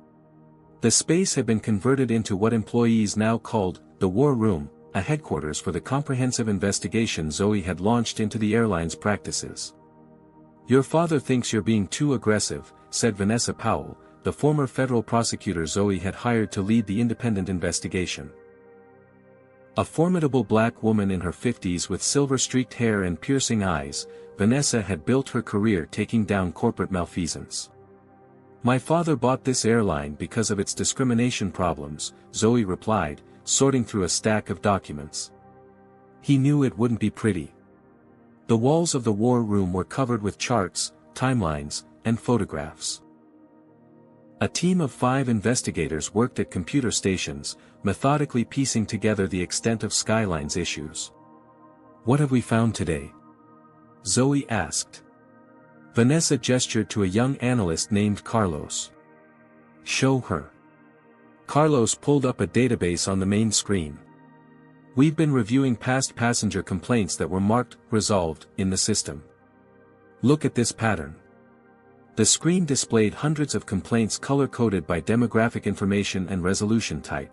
The space had been converted into what employees now called the War Room, a headquarters for the comprehensive investigation Zoe had launched into the airline's practices. Your father thinks you're being too aggressive, said Vanessa Powell, the former federal prosecutor Zoe had hired to lead the independent investigation. A formidable black woman in her 50s with silver-streaked hair and piercing eyes, Vanessa had built her career taking down corporate malfeasance. My father bought this airline because of its discrimination problems, Zoe replied, sorting through a stack of documents. He knew it wouldn't be pretty. The walls of the war room were covered with charts, timelines, and photographs. A team of 5 investigators worked at computer stations, methodically piecing together the extent of Skyline's issues. What have we found today? Zoe asked. Vanessa gestured to a young analyst named Carlos. Show her. Carlos pulled up a database on the main screen. We've been reviewing past passenger complaints that were marked resolved in the system. Look at this pattern. The screen displayed hundreds of complaints color-coded by demographic information and resolution type.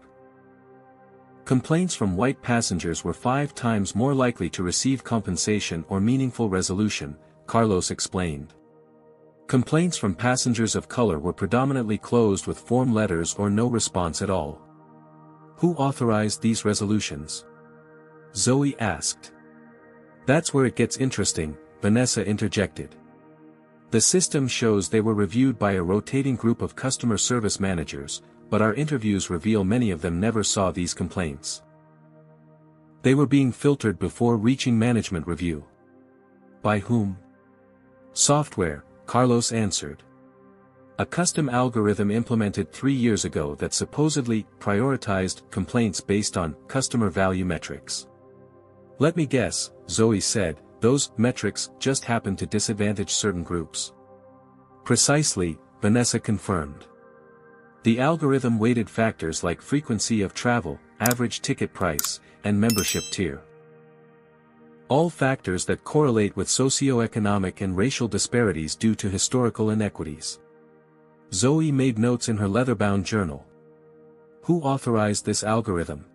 Complaints from white passengers were 5 times more likely to receive compensation or meaningful resolution, Carlos explained. Complaints from passengers of color were predominantly closed with form letters or no response at all. Who authorized these resolutions? Zoe asked. That's where it gets interesting, Vanessa interjected. The system shows they were reviewed by a rotating group of customer service managers, but our interviews reveal many of them never saw these complaints. They were being filtered before reaching management review. By whom? Software, Carlos answered. A custom algorithm implemented 3 years ago that supposedly prioritized complaints based on customer value metrics. Let me guess, Zoe said, those metrics just happen to disadvantage certain groups. Precisely, Vanessa confirmed. The algorithm weighted factors like frequency of travel, average ticket price, and membership tier. All factors that correlate with socioeconomic and racial disparities due to historical inequities. Zoe made notes in her leather-bound journal. Who authorized this algorithm?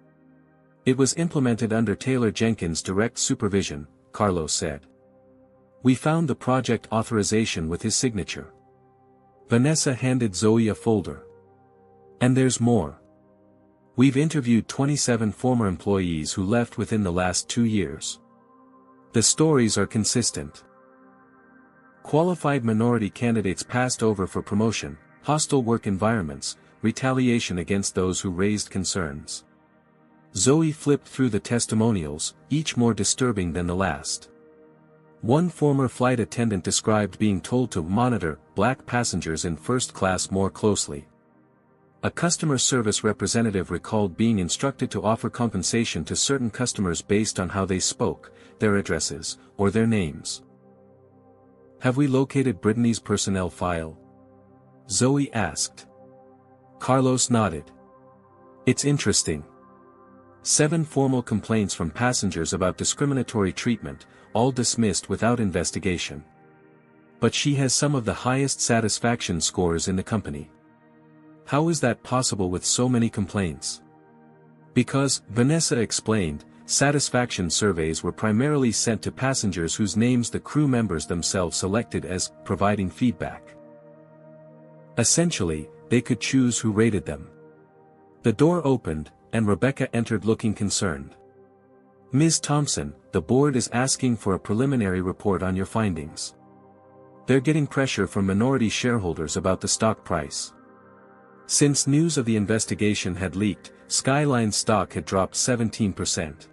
It was implemented under Taylor Jenkins' direct supervision, Carlos said. We found the project authorization with his signature. Vanessa handed Zoe a folder. And there's more. We've interviewed 27 former employees who left within the last 2 years. The stories are consistent. Qualified minority candidates passed over for promotion, hostile work environments, retaliation against those who raised concerns. Zoe flipped through the testimonials, each more disturbing than the last. One former flight attendant described being told to monitor black passengers in first class more closely. A customer service representative recalled being instructed to offer compensation to certain customers based on how they spoke, their addresses, or their names. Have we located Brittany's personnel file? Zoe asked. Carlos nodded. It's interesting. 7 formal complaints from passengers about discriminatory treatment, all dismissed without investigation. But she has some of the highest satisfaction scores in the company. How is that possible with so many complaints? Because, Vanessa explained, satisfaction surveys were primarily sent to passengers whose names the crew members themselves selected as providing feedback. Essentially, they could choose who rated them. The door opened, and Rebecca entered looking concerned. Ms. Thompson, the board is asking for a preliminary report on your findings. They're getting pressure from minority shareholders about the stock price. Since news of the investigation had leaked, Skyline's stock had dropped 17%.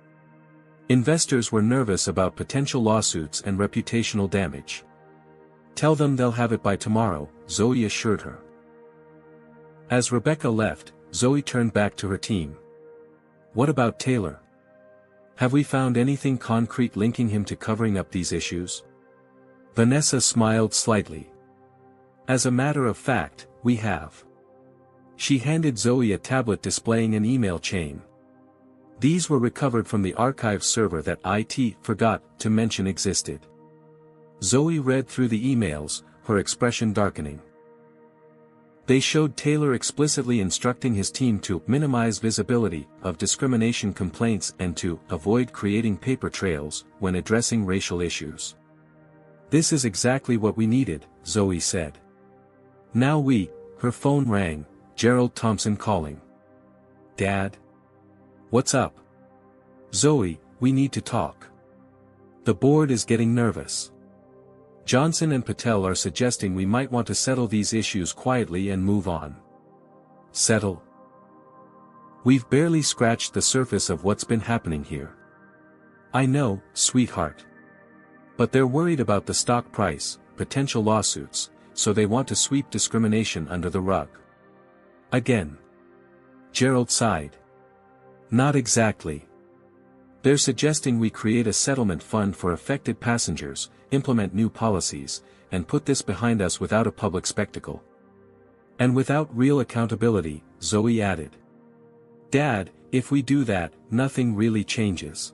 Investors were nervous about potential lawsuits and reputational damage. Tell them they'll have it by tomorrow, Zoe assured her. As Rebecca left, Zoe turned back to her team. What about Taylor? Have we found anything concrete linking him to covering up these issues? Vanessa smiled slightly. As a matter of fact, we have. She handed Zoe a tablet displaying an email chain. These were recovered from the archive server that IT forgot to mention existed. Zoe read through the emails, her expression darkening. They showed Taylor explicitly instructing his team to minimize visibility of discrimination complaints and to avoid creating paper trails when addressing racial issues. This is exactly what we needed, Zoe said. Now her phone rang, Gerald Thompson calling. Dad? What's up? Zoe, we need to talk. The board is getting nervous. Johnson and Patel are suggesting we might want to settle these issues quietly and move on. Settle? We've barely scratched the surface of what's been happening here. I know, sweetheart. But they're worried about the stock price, potential lawsuits, so they want to sweep discrimination under the rug. Again. Gerald sighed. Not exactly. They're suggesting we create a settlement fund for affected passengers, implement new policies, and put this behind us without a public spectacle. And without real accountability, Zoe added. Dad, if we do that, nothing really changes.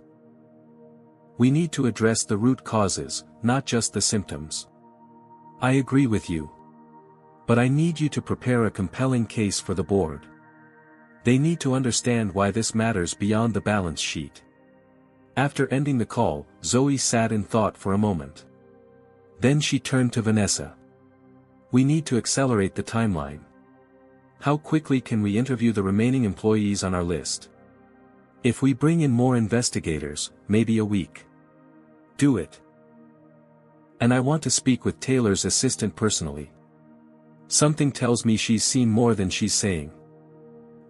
We need to address the root causes, not just the symptoms. I agree with you. But I need you to prepare a compelling case for the board. They need to understand why this matters beyond the balance sheet. After ending the call, Zoe sat in thought for a moment. Then she turned to Vanessa. We need to accelerate the timeline. How quickly can we interview the remaining employees on our list? If we bring in more investigators, maybe a week. Do it. And I want to speak with Taylor's assistant personally. Something tells me she's seen more than she's saying.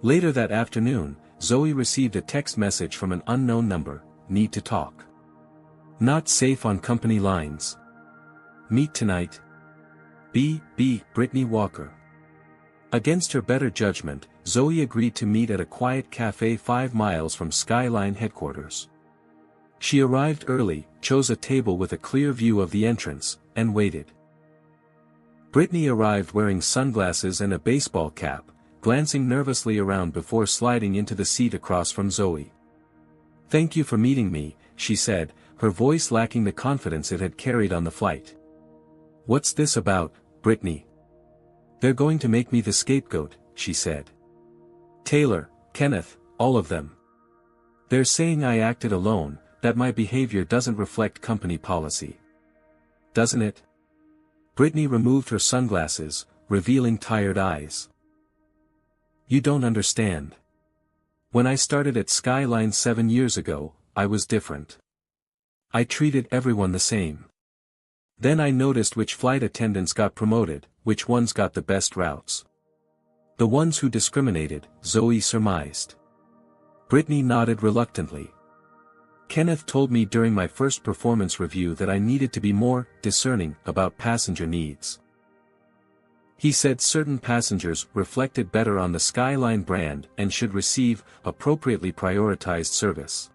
Later that afternoon, Zoe received a text message from an unknown number, "Need to talk. Not safe on company lines. Meet tonight. B. Brittany Walker." Against her better judgment, Zoe agreed to meet at a quiet cafe 5 miles from Skyline headquarters. She arrived early, chose a table with a clear view of the entrance, and waited. Brittany arrived wearing sunglasses and a baseball cap, glancing nervously around before sliding into the seat across from Zoe. "Thank you for meeting me," she said, her voice lacking the confidence it had carried on the flight. "What's this about, Brittany?" "They're going to make me the scapegoat," she said. "Taylor, Kenneth, all of them. They're saying I acted alone, that my behavior doesn't reflect company policy. Doesn't it?" Brittany removed her sunglasses, revealing tired eyes. "You don't understand. When I started at Skyline 7 years ago, I was different. I treated everyone the same. Then I noticed which flight attendants got promoted, which ones got the best routes. The ones who discriminated," Zoe surmised. Brittany nodded reluctantly. "Kenneth told me during my first performance review that I needed to be more discerning about passenger needs. He said certain passengers reflected better on the Skyline brand and should receive appropriately prioritized service."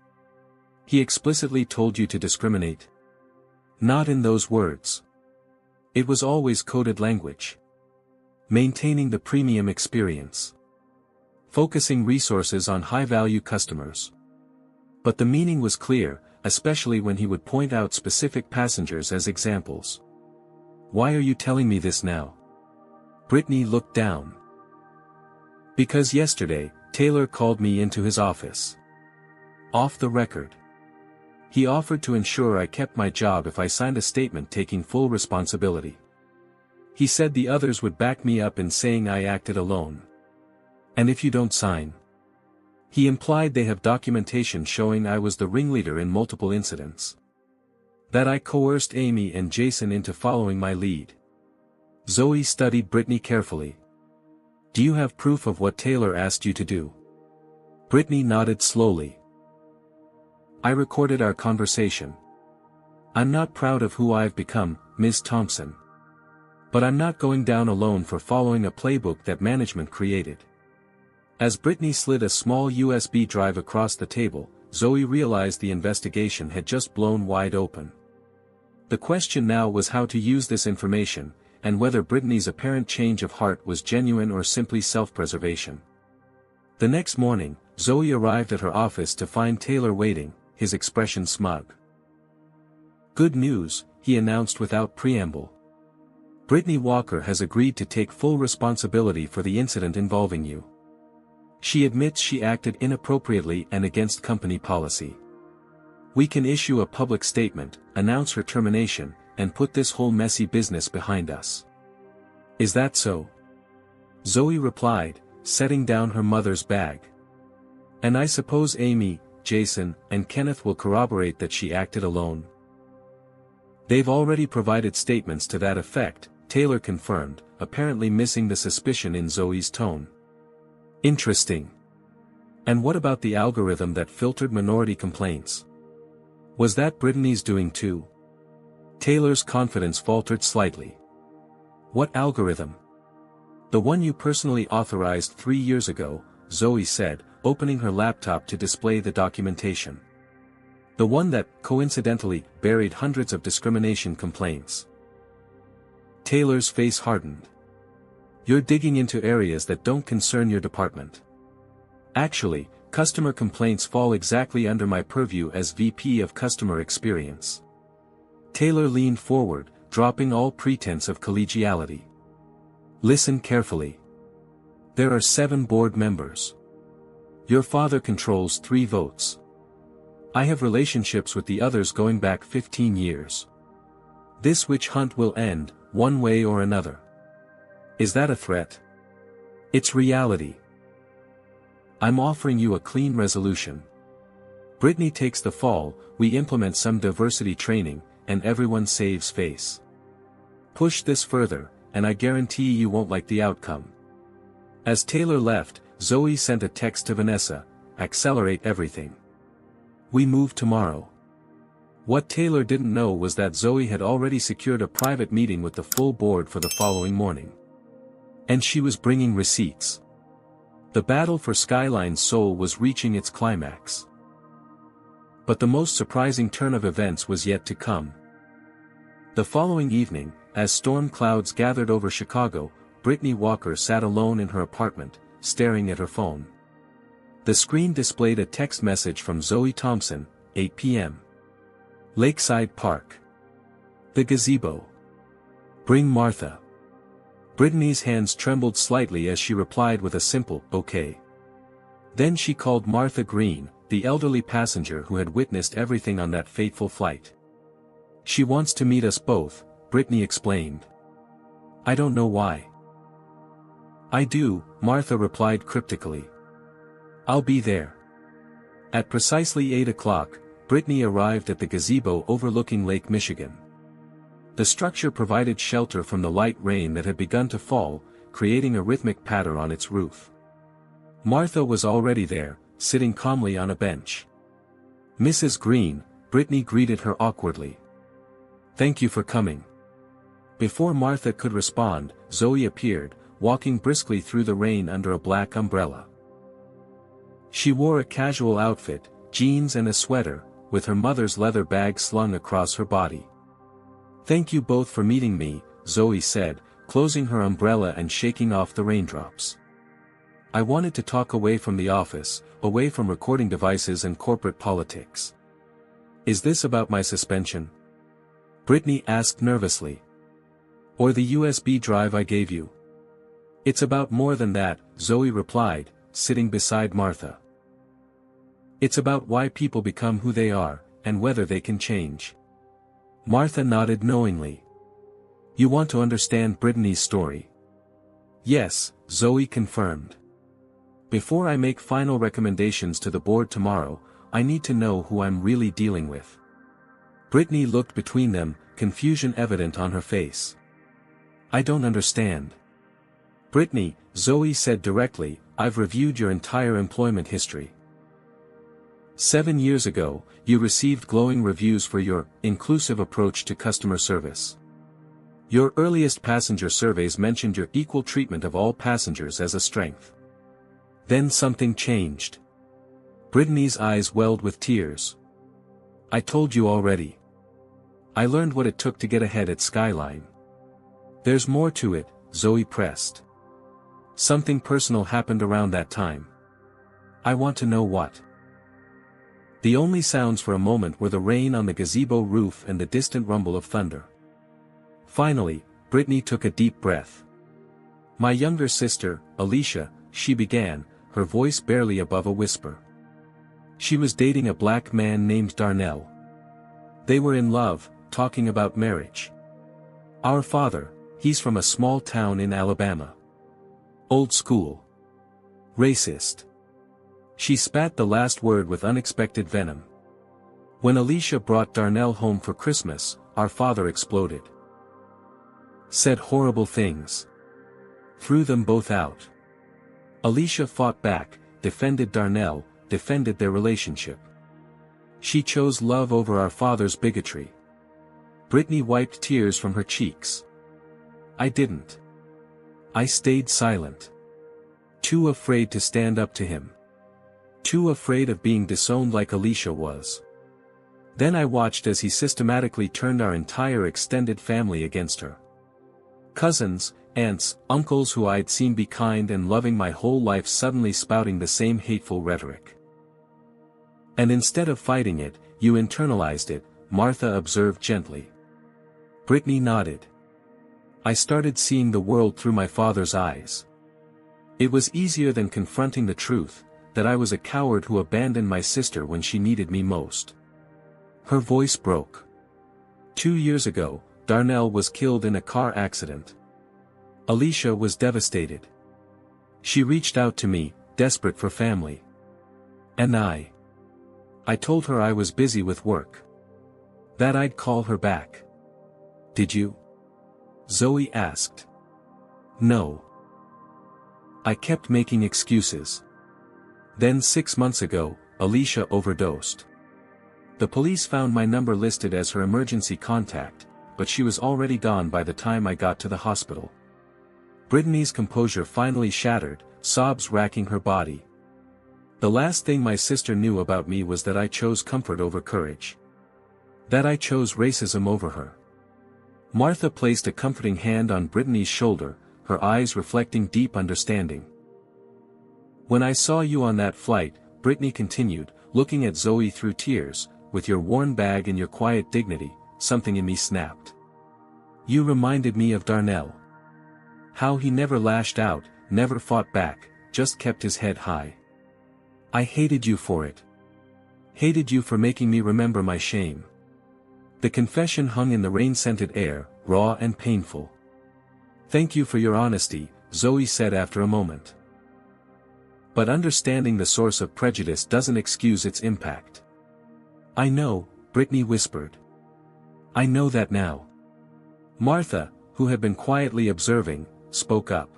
"He explicitly told you to discriminate?" "Not in those words. It was always coded language. Maintaining the premium experience. Focusing resources on high-value customers. But the meaning was clear, especially when he would point out specific passengers as examples." "Why are you telling me this now?" Brittany looked down. "Because yesterday, Taylor called me into his office. Off the record. He offered to ensure I kept my job if I signed a statement taking full responsibility. He said the others would back me up in saying I acted alone. And if you don't sign?" He implied they have documentation showing I was the ringleader in multiple incidents. "That I coerced Amy and Jason into following my lead." Zoe studied Brittany carefully. "Do you have proof of what Taylor asked you to do?" Brittany nodded slowly. "I recorded our conversation. I'm not proud of who I've become, Ms. Thompson. But I'm not going down alone for following a playbook that management created." As Brittany slid a small USB drive across the table, Zoe realized the investigation had just blown wide open. The question now was how to use this information, and whether Brittany's apparent change of heart was genuine or simply self-preservation. The next morning, Zoe arrived at her office to find Taylor waiting, his expression smug. "Good news," he announced without preamble. "Brittany Walker has agreed to take full responsibility for the incident involving you. She admits she acted inappropriately and against company policy. We can issue a public statement, announce her termination, and put this whole messy business behind us." "Is that so?" Zoe replied, setting down her mother's bag. "And I suppose Amy, Jason, and Kenneth will corroborate that she acted alone?" "They've already provided statements to that effect," Taylor confirmed, apparently missing the suspicion in Zoe's tone. "Interesting. And what about the algorithm that filtered minority complaints? Was that Brittany's doing too?" Taylor's confidence faltered slightly. "What algorithm?" "The one you personally authorized 3 years ago," Zoe said, opening her laptop to display the documentation. "The one that, coincidentally, buried hundreds of discrimination complaints." Taylor's face hardened. "You're digging into areas that don't concern your department." "Actually, customer complaints fall exactly under my purview as VP of Customer Experience." Taylor leaned forward, dropping all pretense of collegiality. "Listen carefully. There are 7 board members. Your father controls 3 votes. I have relationships with the others going back 15 years. This witch hunt will end, one way or another. Is that a threat? It's reality. I'm offering you a clean resolution. Brittany takes the fall, we implement some diversity training, and everyone saves face. Push this further, and I guarantee you won't like the outcome." As Taylor left, Zoe sent a text to Vanessa, accelerate everything. We move tomorrow. What Taylor didn't know was that Zoe had already secured a private meeting with the full board for the following morning. And she was bringing receipts. The battle for Skyline's soul was reaching its climax. But the most surprising turn of events was yet to come. The following evening, as storm clouds gathered over Chicago, Brittany Walker sat alone in her apartment, staring at her phone. The screen displayed a text message from Zoe Thompson, 8 p.m. Lakeside Park. The gazebo. Bring Martha. Brittany's hands trembled slightly as she replied with a simple, okay. Then she called Martha Green, the elderly passenger who had witnessed everything on that fateful flight. She wants to meet us both, Brittany explained. I don't know why. I do, Martha replied cryptically. I'll be there. At precisely 8 o'clock, Brittany arrived at the gazebo overlooking Lake Michigan. The structure provided shelter from the light rain that had begun to fall, creating a rhythmic patter on its roof. Martha was already there, sitting calmly on a bench. Mrs. Green, Brittany greeted her awkwardly. Thank you for coming. Before Martha could respond, Zoe appeared, walking briskly through the rain under a black umbrella. She wore a casual outfit, jeans and a sweater, with her mother's leather bag slung across her body. Thank you both for meeting me, Zoe said, closing her umbrella and shaking off the raindrops. I wanted to talk away from the office, away from recording devices and corporate politics. Is this about my suspension? Brittany asked nervously. Or the USB drive I gave you? It's about more than that, Zoe replied, sitting beside Martha. It's about why people become who they are, and whether they can change. Martha nodded knowingly. You want to understand Brittany's story? Yes, Zoe confirmed. Before I make final recommendations to the board tomorrow, I need to know who I'm really dealing with. Brittany looked between them, confusion evident on her face. I don't understand. Brittany, Zoe said directly, I've reviewed your entire employment history. 7 years ago, you received glowing reviews for your inclusive approach to customer service. Your earliest passenger surveys mentioned your equal treatment of all passengers as a strength. Then something changed. Brittany's eyes welled with tears. I told you already. I learned what it took to get ahead at Skyline. There's more to it, Zoe pressed. Something personal happened around that time. I want to know what. The only sounds for a moment were the rain on the gazebo roof and the distant rumble of thunder. Finally, Brittany took a deep breath. My younger sister, Alicia, she began, her voice barely above a whisper. She was dating a black man named Darnell. They were in love, talking about marriage. Our father, he's from a small town in Alabama. Old school. Racist. She spat the last word with unexpected venom. When Alicia brought Darnell home for Christmas, our father exploded. Said horrible things. Threw them both out. Alicia fought back, defended Darnell, defended their relationship. She chose love over our father's bigotry. Brittany wiped tears from her cheeks. I didn't. I stayed silent. Too afraid to stand up to him. Too afraid of being disowned like Alicia was. Then I watched as he systematically turned our entire extended family against her. Cousins, aunts, uncles who I'd seen be kind and loving my whole life suddenly spouting the same hateful rhetoric. And instead of fighting it, you internalized it, Martha observed gently. Brittany nodded. I started seeing the world through my father's eyes. It was easier than confronting the truth, that I was a coward who abandoned my sister when she needed me most. Her voice broke. 2 years ago, Darnell was killed in a car accident. Alicia was devastated. She reached out to me, desperate for family. And I told her I was busy with work. That I'd call her back. Did you? Zoe asked. No. I kept making excuses. Then 6 months ago, Alicia overdosed. The police found my number listed as her emergency contact, but she was already gone by the time I got to the hospital. Brittany's composure finally shattered, sobs racking her body. The last thing my sister knew about me was that I chose comfort over courage. That I chose racism over her. Martha placed a comforting hand on Brittany's shoulder, her eyes reflecting deep understanding. When I saw you on that flight, Brittany continued, looking at Zoe through tears, with your worn bag and your quiet dignity, something in me snapped. You reminded me of Darnell. How he never lashed out, never fought back, just kept his head high. I hated you for it. Hated you for making me remember my shame. The confession hung in the rain-scented air, raw and painful. Thank you for your honesty, Zoe said after a moment. But understanding the source of prejudice doesn't excuse its impact. I know, Brittany whispered. I know that now. Martha, who had been quietly observing, spoke up.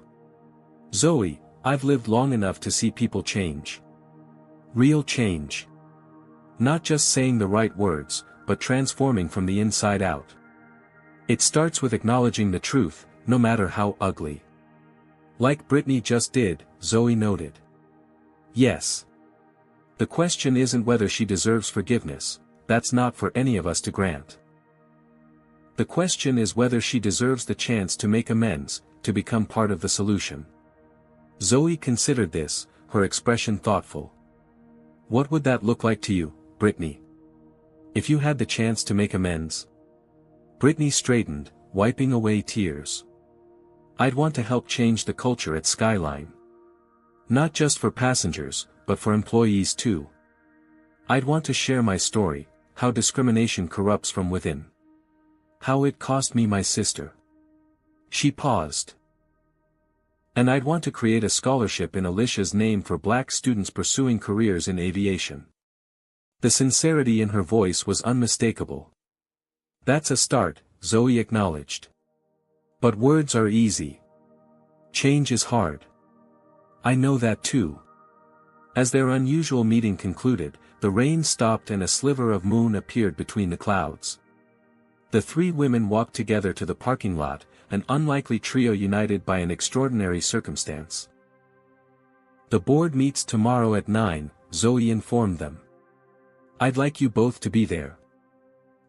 Zoe, I've lived long enough to see people change. Real change. Not just saying the right words, but transforming from the inside out. It starts with acknowledging the truth, no matter how ugly. Like Brittany just did, Zoe noted. Yes. The question isn't whether she deserves forgiveness, that's not for any of us to grant. The question is whether she deserves the chance to make amends, to become part of the solution. Zoe considered this, her expression thoughtful. What would that look like to you, Brittany? If you had the chance to make amends? Brittany straightened, wiping away tears. I'd want to help change the culture at Skyline. Not just for passengers, but for employees too. I'd want to share my story, how discrimination corrupts from within. How it cost me my sister. She paused. And I'd want to create a scholarship in Alicia's name for black students pursuing careers in aviation. The sincerity in her voice was unmistakable. That's a start, Zoe acknowledged. But words are easy. Change is hard. I know that too. As their unusual meeting concluded, the rain stopped and a sliver of moon appeared between the clouds. The three women walked together to the parking lot, an unlikely trio united by an extraordinary circumstance. The board meets tomorrow at 9, Zoe informed them. I'd like you both to be there.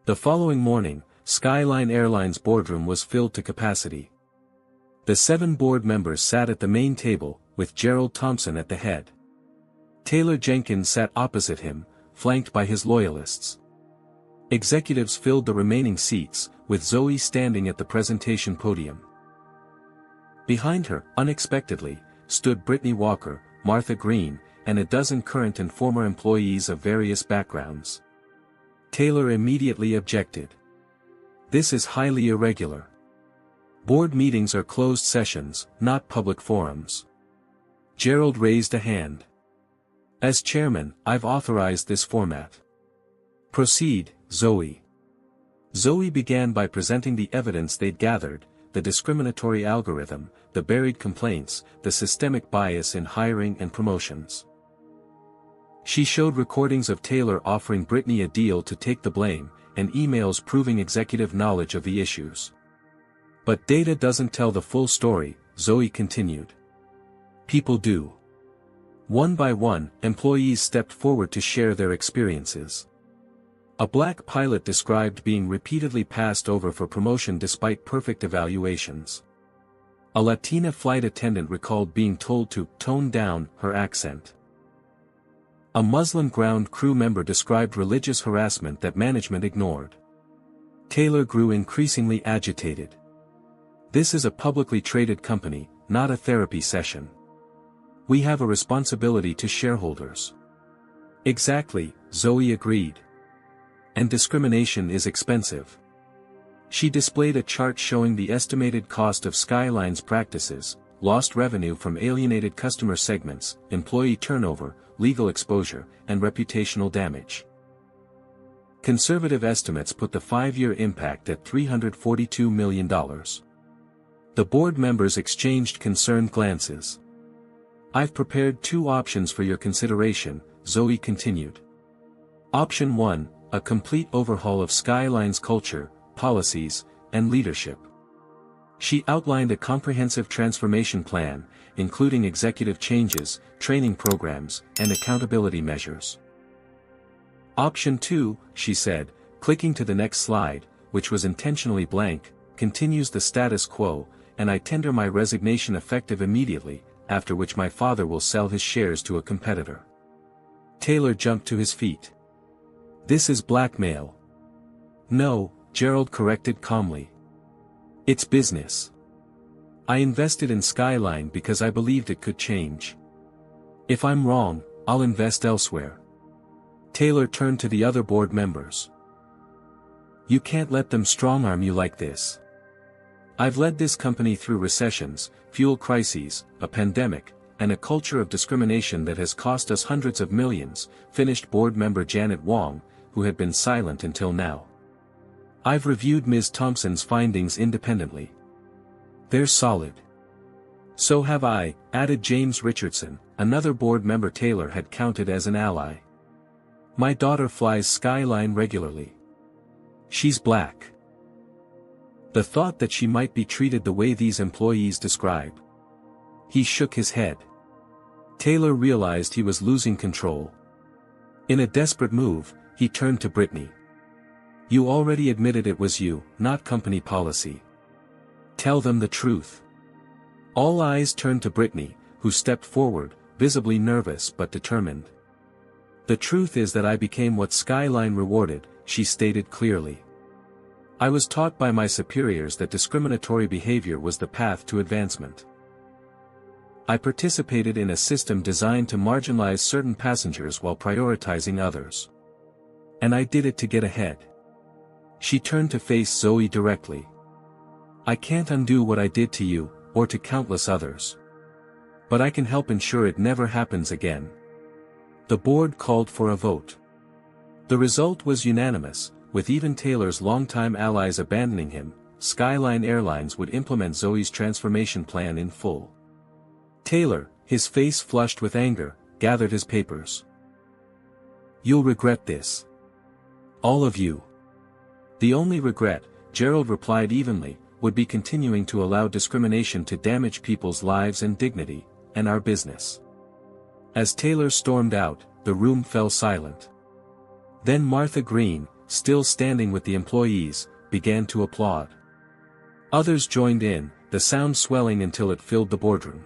The following morning, Skyline Airlines boardroom was filled to capacity. The 7 board members sat at the main table, with Gerald Thompson at the head. Taylor Jenkins sat opposite him, flanked by his loyalists. Executives filled the remaining seats, with Zoe standing at the presentation podium. Behind her, unexpectedly, stood Brittany Walker, Martha Green, and a dozen current and former employees of various backgrounds. Taylor immediately objected. This is highly irregular. Board meetings are closed sessions, not public forums. Gerald raised a hand. As chairman, I've authorized this format. Proceed, Zoe. Zoe began by presenting the evidence they'd gathered, the discriminatory algorithm, the buried complaints, the systemic bias in hiring and promotions. She showed recordings of Taylor offering Brittany a deal to take the blame, and emails proving executive knowledge of the issues. But data doesn't tell the full story, Zoe continued. People do. One by one, employees stepped forward to share their experiences. A black pilot described being repeatedly passed over for promotion despite perfect evaluations. A Latina flight attendant recalled being told to tone down her accent. A Muslim ground crew member described religious harassment that management ignored. Taylor grew increasingly agitated. This is a publicly traded company, not a therapy session. We have a responsibility to shareholders. Exactly, Zoe agreed. And discrimination is expensive. She displayed a chart showing the estimated cost of Skyline's practices, lost revenue from alienated customer segments, employee turnover, legal exposure, and reputational damage. Conservative estimates put the 5-year impact at $342 million. The board members exchanged concerned glances. I've prepared two options for your consideration, Zoe continued. Option 1, a complete overhaul of Skyline's culture, policies, and leadership. She outlined a comprehensive transformation plan, including executive changes, training programs, and accountability measures. Option 2, she said, clicking to the next slide, which was intentionally blank, continues the status quo, and I tender my resignation effective immediately, after which my father will sell his shares to a competitor. Taylor jumped to his feet. This is blackmail. No, Gerald corrected calmly. It's business. I invested in Skyline because I believed it could change. If I'm wrong, I'll invest elsewhere. Taylor turned to the other board members. You can't let them strong-arm you like this. I've led this company through recessions, fuel crises, a pandemic, and a culture of discrimination that has cost us hundreds of millions, finished board member Janet Wong, who had been silent until now. I've reviewed Ms. Thompson's findings independently. They're solid. So have I, added James Richardson, another board member Taylor had counted as an ally. My daughter flies Skyline regularly. She's black. The thought that she might be treated the way these employees describe. He shook his head. Taylor realized he was losing control. In a desperate move, he turned to Brittany. You already admitted it was you, not company policy. Tell them the truth. All eyes turned to Brittany, who stepped forward, visibly nervous but determined. The truth is that I became what Skyline rewarded, she stated clearly. I was taught by my superiors that discriminatory behavior was the path to advancement. I participated in a system designed to marginalize certain passengers while prioritizing others. And I did it to get ahead. She turned to face Zoe directly. I can't undo what I did to you, or to countless others. But I can help ensure it never happens again. The board called for a vote. The result was unanimous, with even Taylor's longtime allies abandoning him. Skyline Airlines would implement Zoe's transformation plan in full. Taylor, his face flushed with anger, gathered his papers. You'll regret this. All of you. The only regret, Gerald replied evenly, would be continuing to allow discrimination to damage people's lives and dignity, and our business. As Taylor stormed out, the room fell silent. Then Martha Green, still standing with the employees, began to applaud. Others joined in, the sound swelling until it filled the boardroom.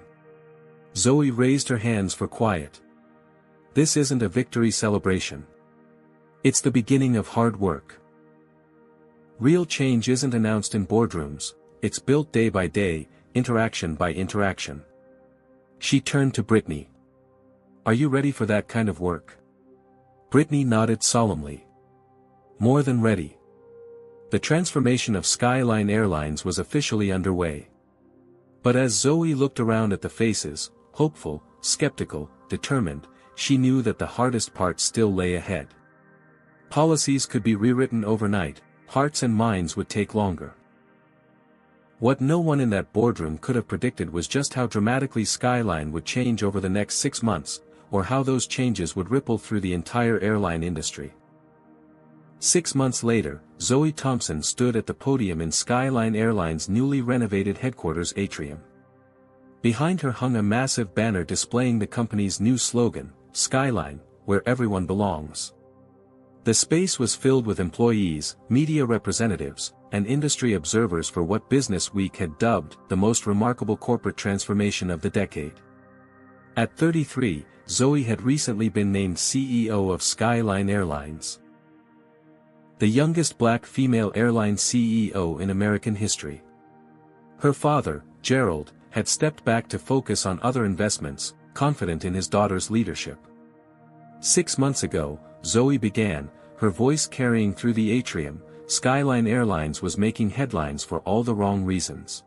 Zoe raised her hands for quiet. This isn't a victory celebration. It's the beginning of hard work. Real change isn't announced in boardrooms, it's built day by day, interaction by interaction. She turned to Brittany. Are you ready for that kind of work? Brittany nodded solemnly. More than ready. The transformation of Skyline Airlines was officially underway. But as Zoe looked around at the faces, hopeful, skeptical, determined, she knew that the hardest part still lay ahead. Policies could be rewritten overnight, hearts and minds would take longer. What no one in that boardroom could have predicted was just how dramatically Skyline would change over the next 6 months, or how those changes would ripple through the entire airline industry. 6 months later, Zoe Thompson stood at the podium in Skyline Airlines' newly renovated headquarters atrium. Behind her hung a massive banner displaying the company's new slogan, Skyline, where everyone belongs. The space was filled with employees, media representatives, and industry observers for what Business Week had dubbed the most remarkable corporate transformation of the decade. At 33, Zoe had recently been named CEO of Skyline Airlines. The youngest black female airline CEO in American history. Her father, Gerald, had stepped back to focus on other investments, confident in his daughter's leadership. 6 months ago, Zoe began, her voice carrying through the atrium. Skyline Airlines was making headlines for all the wrong reasons.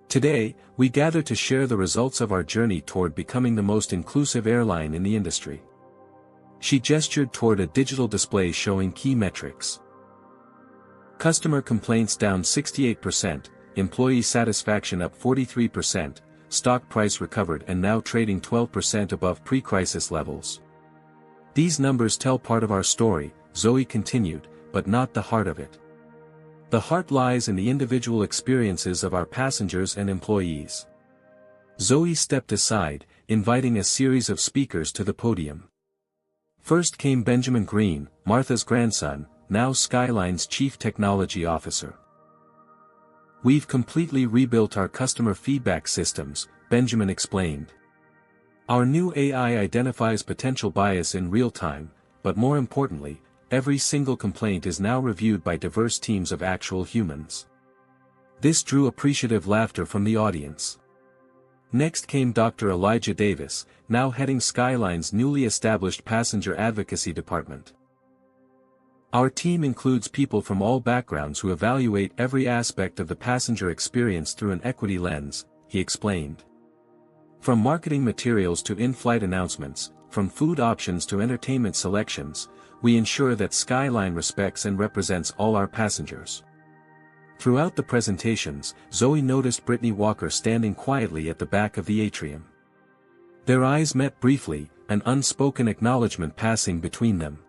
Today, we gather to share the results of our journey toward becoming the most inclusive airline in the industry. She gestured toward a digital display showing key metrics. Customer complaints down 68%, employee satisfaction up 43%, stock price recovered and now trading 12% above pre-crisis levels. These numbers tell part of our story, Zoe continued, but not the heart of it. The heart lies in the individual experiences of our passengers and employees. Zoe stepped aside, inviting a series of speakers to the podium. First came Benjamin Green, Martha's grandson, now Skyline's Chief Technology Officer. "We've completely rebuilt our customer feedback systems," Benjamin explained. "Our new AI identifies potential bias in real time, but more importantly, every single complaint is now reviewed by diverse teams of actual humans." This drew appreciative laughter from the audience. Next came Dr. Elijah Davis, now heading Skyline's newly established passenger advocacy department. "Our team includes people from all backgrounds who evaluate every aspect of the passenger experience through an equity lens," he explained. "From marketing materials to in-flight announcements, from food options to entertainment selections, we ensure that Skyline respects and represents all our passengers." Throughout the presentations, Zoe noticed Brittany Walker standing quietly at the back of the atrium. Their eyes met briefly, an unspoken acknowledgement passing between them.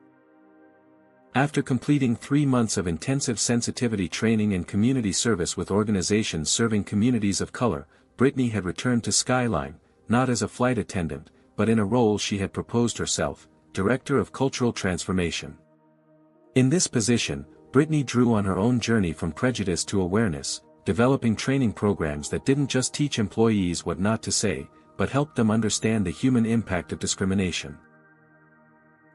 After completing 3 months of intensive sensitivity training and community service with organizations serving communities of color, Brittany had returned to Skyline, not as a flight attendant, but in a role she had proposed herself, Director of Cultural Transformation. In this position, Brittany drew on her own journey from prejudice to awareness, developing training programs that didn't just teach employees what not to say, but helped them understand the human impact of discrimination.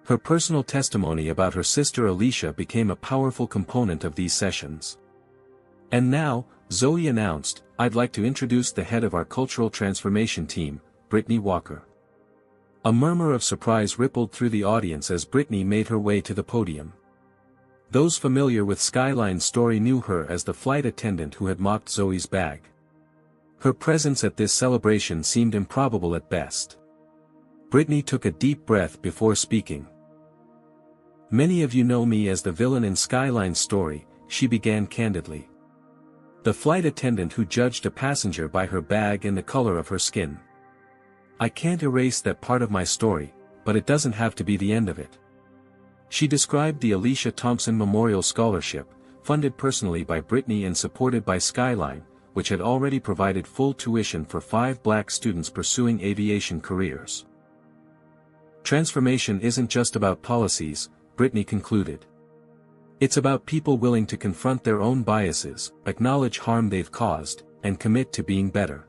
Her personal testimony about her sister Alicia became a powerful component of these sessions. "And now," Zoe announced, "I'd like to introduce the head of our cultural transformation team, Brittany Walker." A murmur of surprise rippled through the audience as Brittany made her way to the podium. Those familiar with Skyline's story knew her as the flight attendant who had mocked Zoe's bag. Her presence at this celebration seemed improbable at best. Brittany took a deep breath before speaking. "Many of you know me as the villain in Skyline's story," she began candidly. "The flight attendant who judged a passenger by her bag and the color of her skin. I can't erase that part of my story, but it doesn't have to be the end of it." She described the Alicia Thompson Memorial Scholarship, funded personally by Brittany and supported by Skyline, which had already provided full tuition for 5 Black students pursuing aviation careers. "Transformation isn't just about policies," Brittany concluded. "It's about people willing to confront their own biases, acknowledge harm they've caused, and commit to being better.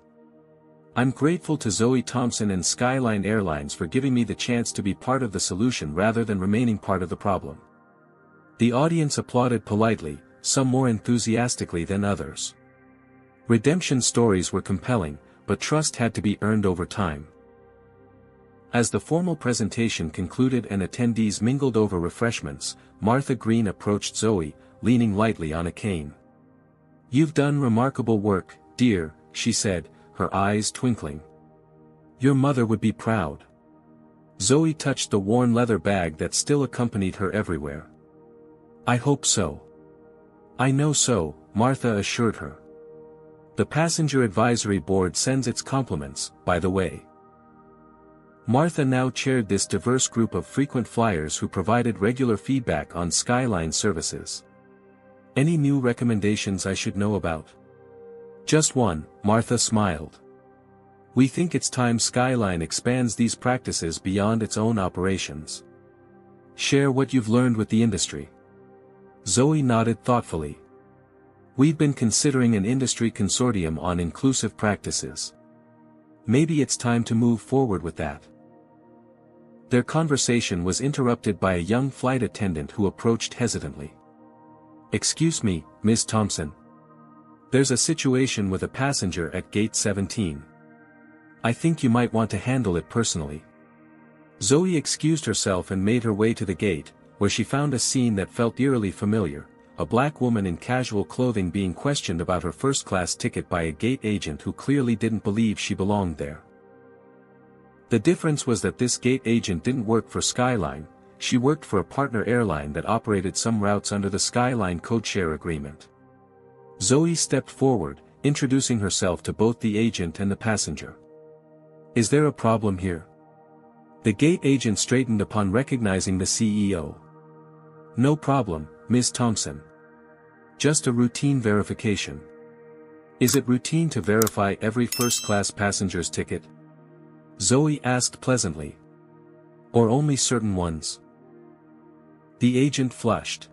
I'm grateful to Zoe Thompson and Skyline Airlines for giving me the chance to be part of the solution rather than remaining part of the problem." The audience applauded politely, some more enthusiastically than others. Redemption stories were compelling, but trust had to be earned over time. As the formal presentation concluded and attendees mingled over refreshments, Martha Green approached Zoe, leaning lightly on a cane. "You've done remarkable work, dear," she said, her eyes twinkling. "Your mother would be proud." Zoe touched the worn leather bag that still accompanied her everywhere. "I hope so." "I know so," Martha assured her. "The Passenger Advisory Board sends its compliments, by the way." Martha now chaired this diverse group of frequent flyers who provided regular feedback on Skyline services. "Any new recommendations I should know about?" "Just one," Martha smiled. "We think it's time Skyline expands these practices beyond its own operations. Share what you've learned with the industry." Zoe nodded thoughtfully. "We've been considering an industry consortium on inclusive practices. Maybe it's time to move forward with that." Their conversation was interrupted by a young flight attendant who approached hesitantly. "Excuse me, Miss Thompson. There's a situation with a passenger at gate 17. I think you might want to handle it personally." Zoe excused herself and made her way to the gate, where she found a scene that felt eerily familiar, a black woman in casual clothing being questioned about her first-class ticket by a gate agent who clearly didn't believe she belonged there. The difference was that this gate agent didn't work for Skyline, she worked for a partner airline that operated some routes under the Skyline codeshare agreement. Zoe stepped forward, introducing herself to both the agent and the passenger. "Is there a problem here?" The gate agent straightened upon recognizing the CEO. "No problem, Ms. Thompson. Just a routine verification." "Is it routine to verify every first-class passenger's ticket?" Zoe asked pleasantly. "Or only certain ones?" The agent flushed.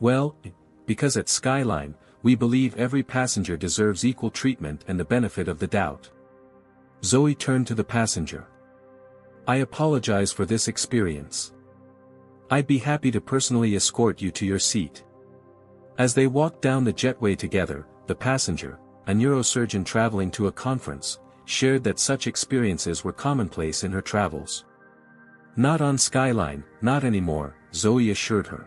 "Well, because at Skyline, we believe every passenger deserves equal treatment and the benefit of the doubt." Zoe turned to the passenger. "I apologize for this experience. I'd be happy to personally escort you to your seat." As they walked down the jetway together, the passenger, a neurosurgeon traveling to a conference, shared that such experiences were commonplace in her travels. "Not on Skyline, not anymore," Zoe assured her.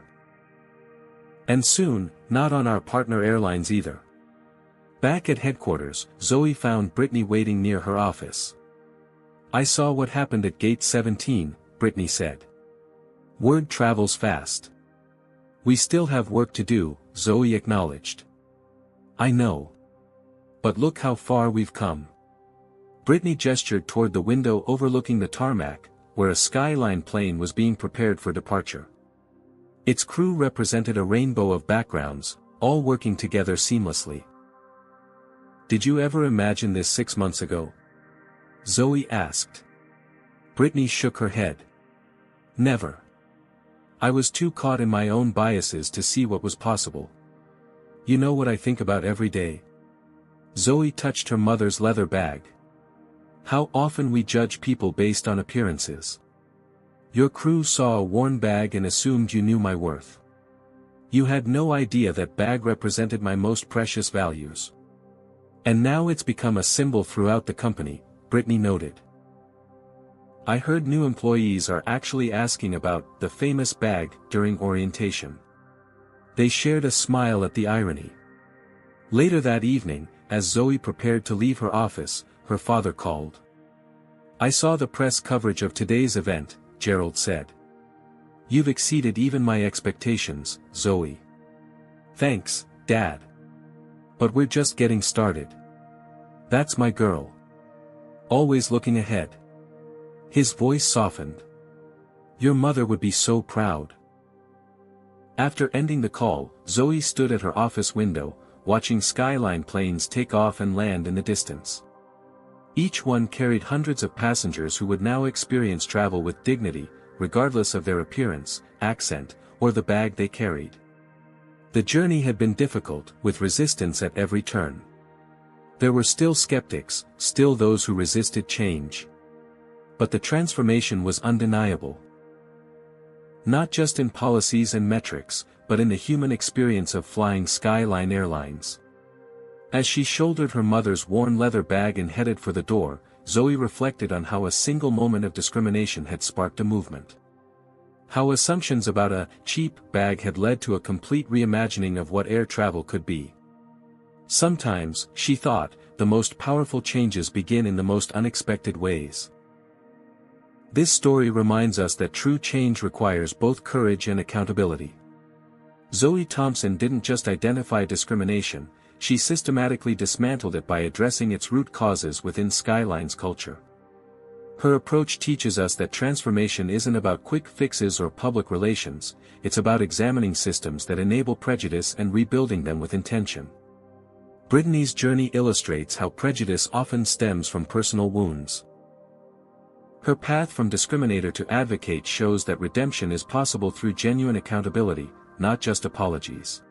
"And soon, not on our partner airlines either." Back at headquarters, Zoe found Brittany waiting near her office. "I saw what happened at Gate 17, Brittany said. "Word travels fast." "We still have work to do," Zoe acknowledged. "I know. But look how far we've come." Brittany gestured toward the window overlooking the tarmac, where a Skyline plane was being prepared for departure. Its crew represented a rainbow of backgrounds, all working together seamlessly. "Did you ever imagine this 6 months ago?" Zoe asked. Brittany shook her head. "Never. I was too caught in my own biases to see what was possible. You know what I think about every day?" Zoe touched her mother's leather bag. "How often we judge people based on appearances. Your crew saw a worn bag and assumed you knew my worth. You had no idea that bag represented my most precious values. And now it's become a symbol throughout the company," Brittany noted. "I heard new employees are actually asking about the famous bag during orientation." They shared a smile at the irony. Later that evening, as Zoe prepared to leave her office, her father called. "I saw the press coverage of today's event," Gerald said. "You've exceeded even my expectations, Zoe." "Thanks, Dad. But we're just getting started. That's my girl. Always looking ahead." His voice softened. "Your mother would be so proud." After ending the call, Zoe stood at her office window, watching Skyline planes take off and land in the distance. Each one carried hundreds of passengers who would now experience travel with dignity, regardless of their appearance, accent, or the bag they carried. The journey had been difficult, with resistance at every turn. There were still skeptics, still those who resisted change. But the transformation was undeniable. Not just in policies and metrics, but in the human experience of flying Skyline Airlines. As she shouldered her mother's worn leather bag and headed for the door, Zoe reflected on how a single moment of discrimination had sparked a movement. How assumptions about a cheap bag had led to a complete reimagining of what air travel could be. Sometimes, she thought, the most powerful changes begin in the most unexpected ways. This story reminds us that true change requires both courage and accountability. Zoe Thompson didn't just identify discrimination, she systematically dismantled it by addressing its root causes within Skyline's culture. Her approach teaches us that transformation isn't about quick fixes or public relations, it's about examining systems that enable prejudice and rebuilding them with intention. Brittany's journey illustrates how prejudice often stems from personal wounds. Her path from discriminator to advocate shows that redemption is possible through genuine accountability, not just apologies.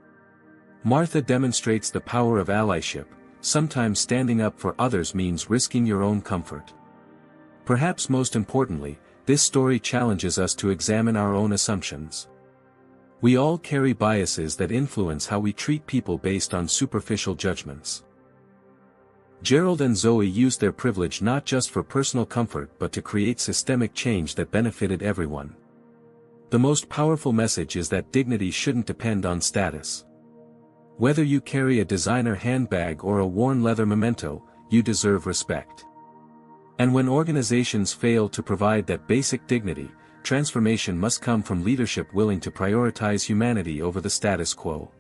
Martha demonstrates the power of allyship. Sometimes standing up for others means risking your own comfort. Perhaps most importantly, this story challenges us to examine our own assumptions. We all carry biases that influence how we treat people based on superficial judgments. Gerald and Zoe used their privilege not just for personal comfort but to create systemic change that benefited everyone. The most powerful message is that dignity shouldn't depend on status. Whether you carry a designer handbag or a worn leather memento, you deserve respect. And when organizations fail to provide that basic dignity, transformation must come from leadership willing to prioritize humanity over the status quo.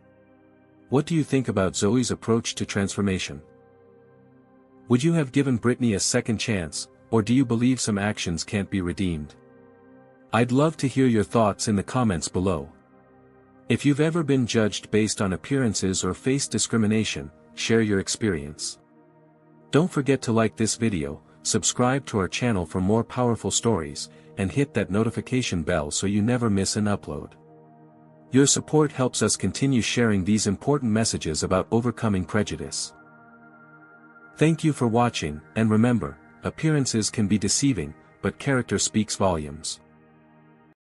What do you think about Zoe's approach to transformation? Would you have given Brittany a second chance, or do you believe some actions can't be redeemed? I'd love to hear your thoughts in the comments below. If you've ever been judged based on appearances or faced discrimination, share your experience. Don't forget to like this video, subscribe to our channel for more powerful stories, and hit that notification bell so you never miss an upload. Your support helps us continue sharing these important messages about overcoming prejudice. Thank you for watching, and remember, appearances can be deceiving, but character speaks volumes.